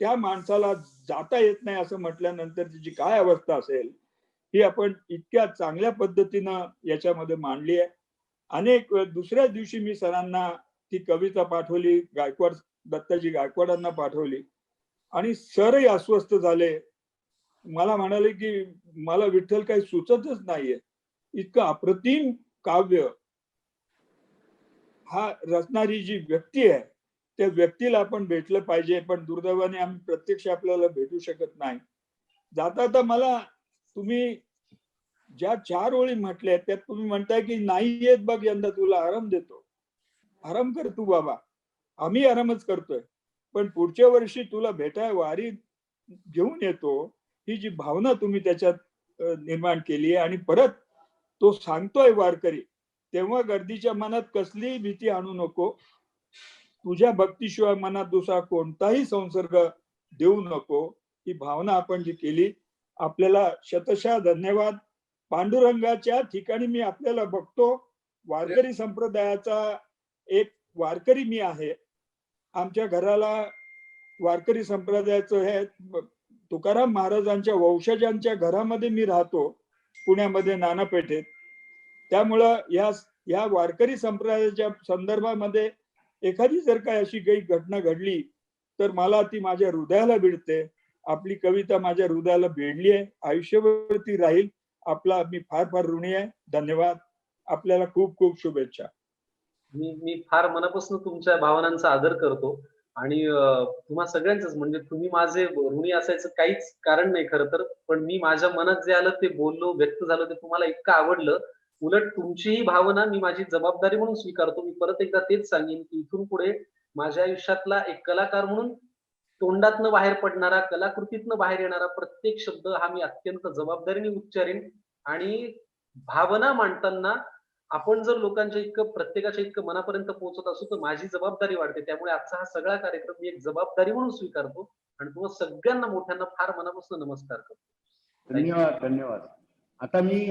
त्या माणसाला जाता येत नाही असं म्हटल्यानंतर त्याची काय अवस्था असेल ही आपण इतक्या चांगल्या पद्धतीनं याच्यामध्ये मांडली आहे. अनेक दुसऱ्या दिवशी मी सरांना ती कविता पाठवली, गायकवाड दत्ताजी गायकवाडांना पाठवली आणि सरही अस्वस्थ झाले. मला म्हणाले की मला विठ्ठल काही सुचतच नाहीये, इतकं अप्रतिम काव्य हा रचणारी जी व्यक्ती आहे त्या व्यक्तीला आपण भेटलं पाहिजे, पण दुर्दैवाने आम्ही प्रत्यक्ष आपल्याला भेटू शकत नाही. जाता मला तुम्ही ज्या 4 ओळी म्हटल्या त्यात तुम्ही म्हणताय की नाही येत बघ यंदा तुला आराम देतो. आराम कर तू बाबा, आम्ही आरामच करतोय, पण पुढच्या वर्षी तुला भेटाय वारी घेऊन येतो, ही जी भावना तुम्ही त्याच्यात निर्माण केली आहे आणि परत तो सांगतोय वारकरी, तेव्हा गर्दीच्या मनात कसलीही भीती आणू नको. तुझ्या भक्तीशिवाय मनात दुसरा कोणताही संसर्ग देऊ नको, ही भावना आपण जी केली, आपल्याला शतशः धन्यवाद. पांडुरंगाच्या ठिकाणी मी आपल्याला बघतो, वारकरी संप्रदायाचा एक वारकरी मी आहे. आमच्या घराला वारकरी संप्रदायाचं हे तुकाराम महाराजांच्या वंशजांच्या घरामध्ये मी राहतो, पुण्यामध्ये नानापेठेत. त्यामुळं या वारकरी संप्रदायाच्या संदर्भामध्ये एखादी जर काय अशी काही घटना घडली तर मला ती माझ्या हृदयाला भिडते. आपली कविता माझ्या हृदयाला भिडली आहे, आयुष्यभर ती राहील. आपला मी फार फार ऋणी आहे. धन्यवाद. आपल्याला खूप खूप शुभेच्छा. मी फार मनापासून तुमच्या भावनांचा आदर करतो आणि तुम्हा सगळ्यांचंच, म्हणजे तुम्ही माझे ऋणी असायचं काहीच कारण नाही खरं तर, पण मी माझ्या मनात जे आलं ते बोललो, व्यक्त झालं, ते तुम्हाला इतकं आवडलं. उलट तुमचीही भावना मी माझी जबाबदारी म्हणून स्वीकारतो. मी परत एकदा तेच सांगेन की इथून पुढे माझ्या आयुष्यातला एक कलाकार म्हणून तोंडातनं बाहेर पडणारा, कलाकृतीतनं बाहेर येणारा प्रत्येक शब्द हा मी अत्यंत जबाबदारीने उच्चारेन. आणि भावना मांडताना आपण जर लोकांच्या इतकं, प्रत्येकाच्या इतकं मनापर्यंत पोहोचत असू तर माझी जबाबदारी वाढते. त्यामुळे आजचा हा सगळा कार्यक्रम मी एक जबाबदारी म्हणून स्वीकारतो आणि तुम्हाला सगळ्यांना मोठ्यांना फार मनापासून नमस्कार करतो. धन्यवाद धन्यवाद. आता मी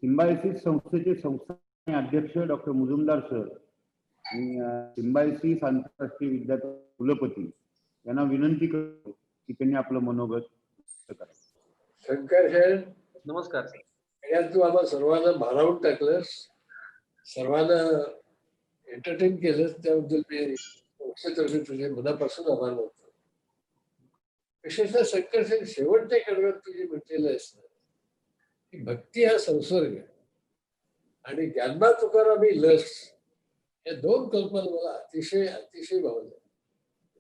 सिम्बायसिस संस्थेचे संस्थापक अध्यक्ष डॉक्टर मुजुमदार सर आणि सिम्बायसिस आंतरराष्ट्रीय विद्यापीठ कुलपती यांना विनंती करतो की त्यांनी आपलं मनोगत व्यक्त करावं. शंकर साहेब नमस्कार सर. तू आम्हाला सर्वांना भारावून टाकलंस, सर्वांना एंटरटेन केलंस, त्याबद्दल मी संस्थेतर्फे तुझे मनापासून आभार मानतो. विशेषतः शंकर साहेब शेवटच्या कडव्यात तुझी म्हटलेलं आहेस ना की भक्ती हा संसर्ग आणि ज्ञानबा तुकाराम ही लस, या दोन कल्पना मला अतिशय अतिशय भावल्या.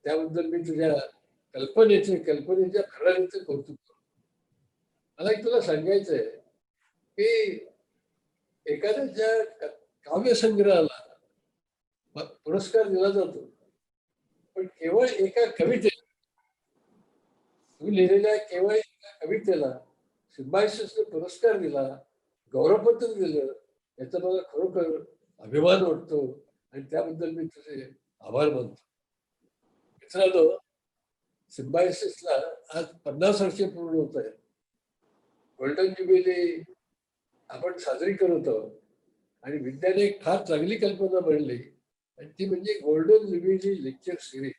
त्याबद्दल मी तुझ्या कल्पनेच्या खऱ्याचं कौतुक करतो. मला एक तुला सांगायचं आहे की एखाद्याच्या काव्यसंग्रहाला पुरस्कार दिला जातो, पण केवळ एका कवितेला, तू लिहिलेल्या केवळ एका कवितेला सिम्बायसिसने पुरस्कार दिला, गौरवपत्र दिलं, याचा मला खरोखर अभिमान वाटतो आणि त्याबद्दल मी तुझे आभार मानतो. मित्रांनो, सिम्बायसिसला आज 50 वर्षे पूर्ण होत आहेत. गोल्डन ज्युबिली आपण साजरी करत आहोत आणि विद्याने एक फार चांगली कल्पना बनली आणि ती म्हणजे गोल्डन ज्युबिली लेक्चर सिरीज.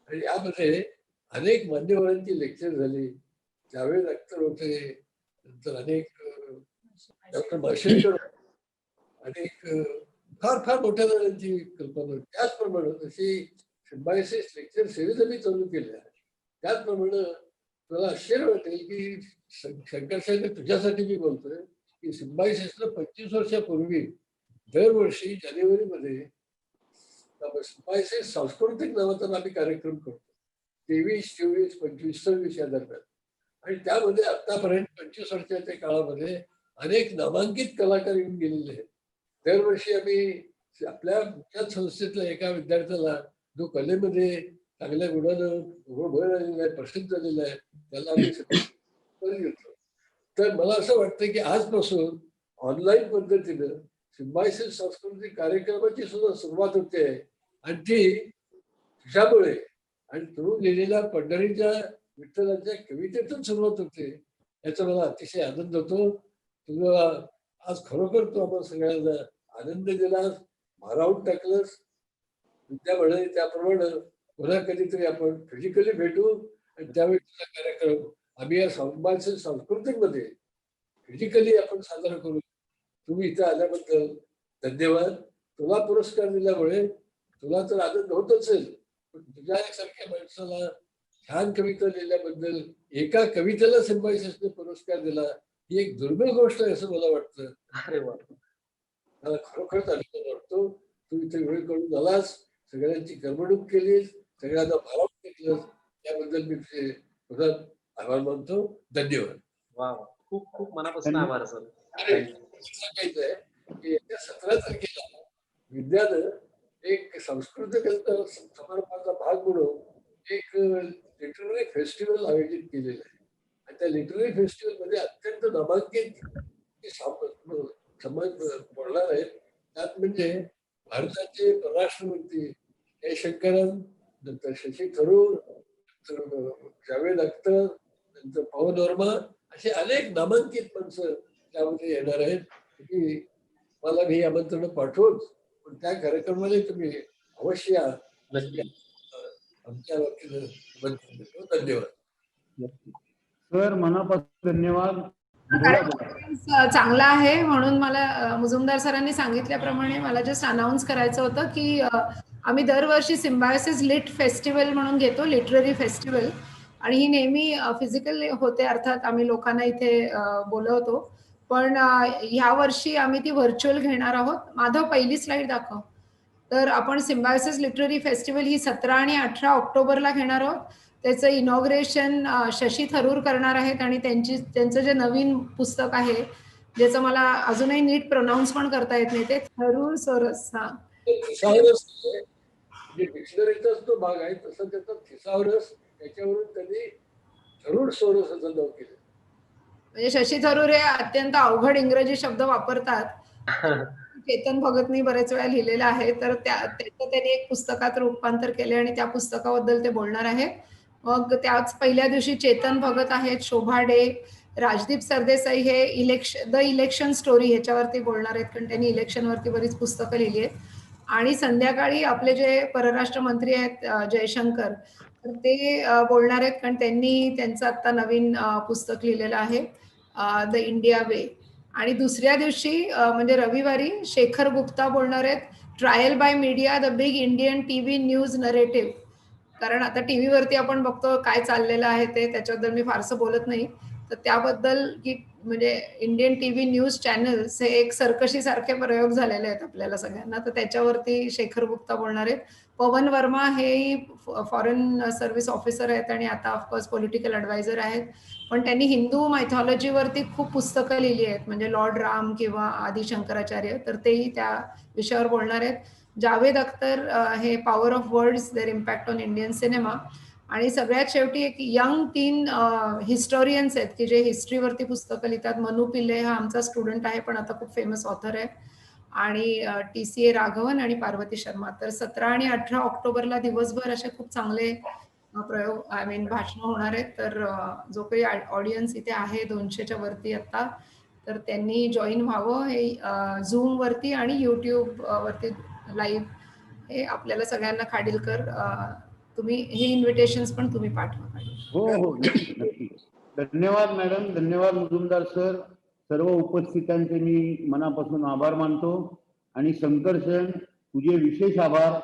आणि यामध्ये अनेक मान्यवरांची लेक्चर झाली. जावेद अख्तर होते, नंतर अनेक डॉक्टर माशेलकर, अनेक फार फार मोठ्या जणांची कल्पना होती. त्याचप्रमाणे तशी सिम्बायसिस लेक्चर सिरीज आम्ही चालू केल्या. त्याचप्रमाणे तुला आश्चर्य वाटेल की शंकर साहेब तुझ्यासाठी मी बोलतोय की सिम्बायसिसला 25 वर्षापूर्वी दरवर्षी जानेवारीमध्ये सिम्बायसिस सांस्कृतिक नावाचा आम्ही कार्यक्रम करतो. 23, 24, 25, 26 या दरम्यान. आणि त्यामध्ये आतापर्यंत 25 वर्षाच्या काळामध्ये अनेक नामांकित कलाकार येऊन गेलेले आहेत. दरवर्षी आम्ही आपल्या मुख्यात संस्थेतल्या एका विद्यार्थ्याला जो कलेमध्ये चांगल्या गुणानं भर आलेला आहे, प्रसिद्ध झालेला आहे, त्याला आम्ही सन्मान देतो. तर मला असं वाटतं की आजपासून ऑनलाईन पद्धतीनं सिम्बायसिस सांस्कृतिक कार्यक्रमाची सुद्धा सुरुवात होते आहे. आणि ती तुझ्यामुळे आणि तू लिहिलेल्या पंढरीच्या विठ्ठलाच्या कवितेतून सुरुवात होते. याचा मला अतिशय आनंद होतो. तुला आज खरोखर तू आम्हाला सगळ्यांना आनंद दिलास, भारावून टाकलंस. विद्या म्हणे त्याप्रमाणे पुन्हा कधीतरी आपण फिजिकली भेटू आणि त्यावेळी तुझा कार्यक्रम आम्ही या सिम्बायसिस सांस्कृतिक मध्ये फिजिकली आपण साजरा करू. तुम्ही इथं आल्याबद्दल धन्यवाद. तुला पुरस्कार दिल्यामुळे तुला तर आनंद होत असेल, पण तुझ्या सारख्या माणसाला छान कविता लिहिल्याबद्दल एका कवितेला सिम्बायसिसने पुरस्कार दिला ही एक दुर्मिळ गोष्ट आहे असं मला वाटतं. अरे वा. मला खरोखरच आनंद वाटतो. तू इथे वेळ काढून आलास, सगळ्यांची करमणूक केलीस, सगळ्यांना भारावून घेतलंस, त्याबद्दल मी तुझे पुन्हा आभार मानतो. धन्यवाद. वा वा, खूप खूप मनापासून आभार सर. आणि सांगायचं आहे की येत्या 17 तारखेला विद्यानं एक सांस्कृतिक समारंभाचा भाग म्हणून एक लिटररी फेस्टिवल आयोजित केलेलं आहे. आणि त्या लिटररी फेस्टिवल मध्ये अत्यंत नामांकित समाज बोलणार आहेत. त्यात म्हणजे भारताचे परराष्ट्रमंत्री जयशंकरन, नंतर शशी थरूर, नंतर जावेद अख्तर, नंतर पवन वर्मा, असे अनेक नामांकित माणसं त्यामध्ये येणार आहेत. की मला मी आमंत्रण पाठवून पण त्या कार्यक्रमाला तुम्ही अवश्य या. आमच्या वतीनं आमंत्रण देतो. धन्यवाद. सर मनापासून धन्यवाद. चांगला आहे म्हणून मला मुजुमदार सरांनी सांगितल्याप्रमाणे मला जस्ट अनाउन्स करायचं होतं की आम्ही दरवर्षी सिम्बायोसिस लिट फेस्टिवल म्हणून घेतो, लिटररी फेस्टिवल, आणि ही नेहमी फिजिकल होते. अर्थात आम्ही लोकांना इथे बोलवतो, पण ह्या वर्षी आम्ही ती व्हर्च्युअल घेणार आहोत. माधव पहिली स्लाइड दाखव. तर आपण सिम्बायोसिस लिटररी फेस्टिवल ही 17 आणि 18 ऑक्टोबरला घेणार आहोत. त्याचं इनॉग्रेशन शशी थरूर करणार आहेत आणि त्यांचं जे नवीन पुस्तक आहे ज्याचं मला अजूनही नीट प्रोनाऊन्स पण करता येत नाही, ते थरूर सोरस. हा, डिक्शनरीचाच तो भाग आहे, तसं त्याचा थिसावरस, त्याच्यावरून त्यांनी थरूर सोरस असं नाव केलं. म्हणजे शशी थरूर हे अत्यंत अवघड इंग्रजी शब्द वापरतात. चेतन भगतनी बरेच वेळा लिहिलेलं आहे, तर त्याचं त्यांनी एक पुस्तकात रूपांतर केले आणि त्या पुस्तकाबद्दल ते बोलणार आहे. मग त्याच पहिल्या दिवशी चेतन भगत आहेत, शोभा डे, राजदीप सरदेसाई हे द इलेक्शन स्टोरी ह्याच्यावरती बोलणार आहेत, कारण त्यांनी इलेक्शनवरती बरीच पुस्तकं लिहिली आहेत. आणि संध्याकाळी आपले जे परराष्ट्र मंत्री आहेत जयशंकर, तर ते बोलणार आहेत, कारण त्यांनी त्यांचं आता नवीन पुस्तक लिहिलेलं आहे द इंडिया वे. आणि दुसऱ्या दिवशी म्हणजे रविवारी शेखर गुप्ता बोलणार आहेत, trial by media the big Indian TV news narrative. कारण आता टीव्हीवरती आपण बघतो काय चाललेलं आहे ते, त्याच्याबद्दल मी फारसं बोलत नाही. तर त्याबद्दल की म्हणजे इंडियन टीव्ही न्यूज चॅनल्स हे एक सर्कशी सारखे प्रयोग झालेले आहेत आपल्याला सगळ्यांना, तर त्याच्यावरती शेखर गुप्ता बोलणार आहेत. पवन वर्मा हे फॉरेन सर्व्हिस ऑफिसर आहेत आणि आता ऑफकोर्स पॉलिटिकल ॲडवायझर आहेत, पण त्यांनी हिंदू मायथॉलॉजीवरती खूप पुस्तकं लिहिली आहेत, म्हणजे लॉर्ड राम किंवा आदि शंकराचार्य, तर तेही त्या विषयावर बोलणार आहेत. जावेद अख्तर हे power of words their impact on Indian cinema. आणि सगळ्यात शेवटी एक यंग 3 हिस्टोरियन्स आहेत की जे हिस्ट्रीवरती पुस्तकं लिहितात. मनु पिल्ले हा आमचा स्टुडंट आहे, पण आता खूप फेमस ऑथर आहे. आणि TCA राघवन आणि पार्वती शर्मा. तर 17 आणि 18 ऑक्टोबरला दिवसभर असे खूप चांगले प्रयोग भाषण होणार आहेत. तर जो काही ऑडियन्स इथे आहे 200च्या वरती आता, तर त्यांनी जॉईन व्हावं. हे झूम वरती आणि युट्यूब वरती लाईव्ह हे आपल्याला सगळ्यांना खाडीलकर तुम्ही हे इन्व्हिटेशन्स पण तुम्ही पाठवा. हो हो, नक्की नक्की. धन्यवाद मॅडम, धन्यवाद मुजुमदार सर. सर्व उपस्थितांचे मी मनापासून आभार मानतो. आणि शंकरसेन तुझे विशेष आभार.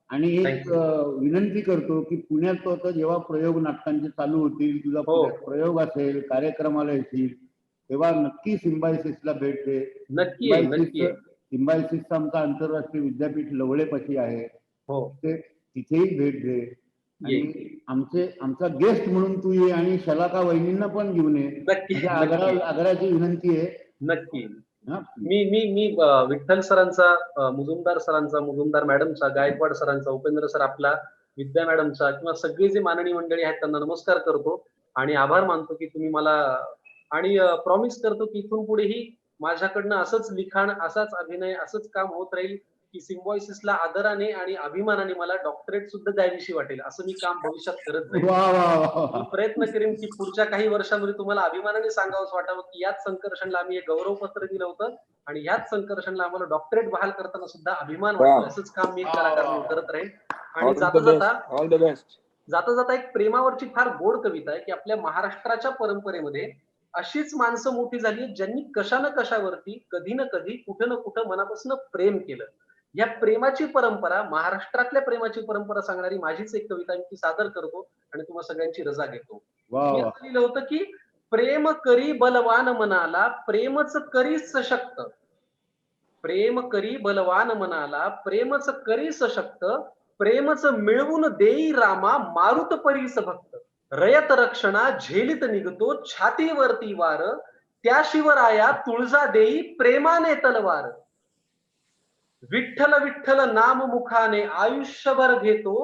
आणि एक विनंती करतो की पुण्यात तो आता जेव्हा प्रयोग नाटकांचे चालू होतील, तुझा प्रयोग असेल, कार्यक्रमाला येतील, तेव्हा नक्की सिम्बायोसिसला भेट दे. सिम्बायोसिसचा आमचा आंतरराष्ट्रीय विद्यापीठ लवळेपाशी आहे, तिथेही भेट दे. आणि आमचा गेस्ट म्हणून तू ये आणि शलाका वहिनींना पण घेऊन ये. आग्राची विनंती आहे नक्की. हा? मी मी मी विठ्ठल सरांचा, मुजुमदार मॅडमचा, गायकवाड सरांचा, उपेंद्र सर आपला, विद्या मॅडमचा किंवा सगळे जे माननीय मंडळी आहेत त्यांना नमस्कार करतो आणि आभार मानतो की तुम्ही मला, आणि प्रॉमिस करतो की इथून पुढेही माझ्याकडनं असंच लिखाण, असाच अभिनय, असंच काम होत राहील की सिम्बॉयसिसला आदराने आणि अभिमानाने मला डॉक्टरेट सुद्धा द्यावीशी वाटेल, असं मी काम भविष्यात करत राहील. वा वा वा मी वा. प्रयत्न करेन की पुढच्या काही वर्षांमध्ये तुम्हाला अभिमानाने सांगावंच वाटावं की याच संकर्षणला आम्ही एक गौरवपत्र दिलं होतं आणि ह्याच संकर्षणला आम्हाला डॉक्टरेट बहाल करताना सुद्धा अभिमान वाटतो. Wow. असंच काम मी एक कलाकार म्हणून करत राहील. आणि ऑल जाता द जाता बेस्ट, ऑल द बेस्ट. जाता जाता एक प्रेमावरची फार गोड कविता आहे की आपल्या महाराष्ट्राच्या परंपरेमध्ये अशीच माणसं मोठी झाली ज्यांनी कशा ना कशावरती कधी ना कधी कुठं ना कुठं मनापासून प्रेम केलं. या प्रेमाची परंपरा, महाराष्ट्रातल्या प्रेमाची परंपरा सांगणारी माझीच एक कविता मी ती सादर करतो आणि तुम्हाला सगळ्यांची रजा घेतो. वा मी वा. असं लिहिलं होतं की प्रेम करी बलवान मनाला, प्रेमच करी सशक्त. प्रेम करी बलवान मनाला, प्रेमच करी सशक्त. प्रेमच मिळवून देई रामा, मारुत परीस भक्त. रयत रक्षणा झेलित निघतो, छातीवरती वार. त्या शिवराया तुळजा देई, प्रेमाने तलवार. विठ्ठल विठ्ठल नाम मुखाने आयुष्यभर घेतो,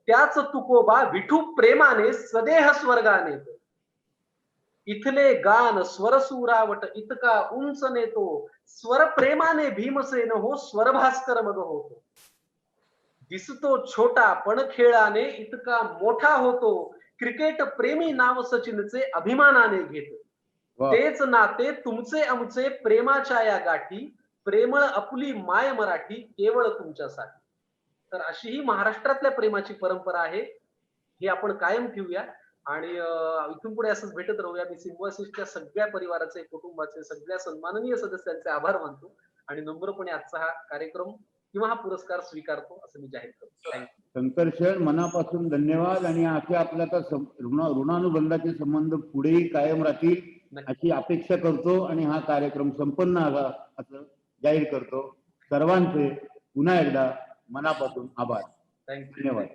त्याच तुकोबा विठू प्रेमाने स्वदेह स्वर्गाने. इथले गान स्वरसुरावट इतका उंच नेतो, स्वर प्रेमाने भीमसेन हो, स्वरभास्कर मग होतो. दिसतो छोटा पण खेळाने इतका मोठा होतो, क्रिकेट प्रेमी नाव सचिनचे अभिमानाने घेतो. वा. तेच नाते तुमचे आमचे प्रेमाच्या या गाठी, प्रेमळ आपली माय मराठी केवळ तुमच्यासाठी. तर अशी ही महाराष्ट्रातल्या प्रेमाची परंपरा आहे, ही आपण कायम ठेवूया आणि इथून पुढे असंच भेटत राहूया. मी सिम्बॉयसिसच्या सगळ्या परिवाराचे, कुटुंबाचे, सगळ्या सन्माननीय सदस्यांचे आभार मानतो आणि नम्रपणे आजचा हा कार्यक्रम किंवा हा पुरस्कार स्वीकारतो असं मी जाहीर करतो. थँक्यू. संकर्षण मनापासून धन्यवाद. आणि असे आपल्या आता ऋणानुबंधाचे संबंध पुढेही कायम राहतील अशी अपेक्षा करतो आणि हा कार्यक्रम संपन्न झाला असं जाहीर करतो. सर्वांचे पुन्हा एकदा मनापासून आभार. थँक्यू. धन्यवाद.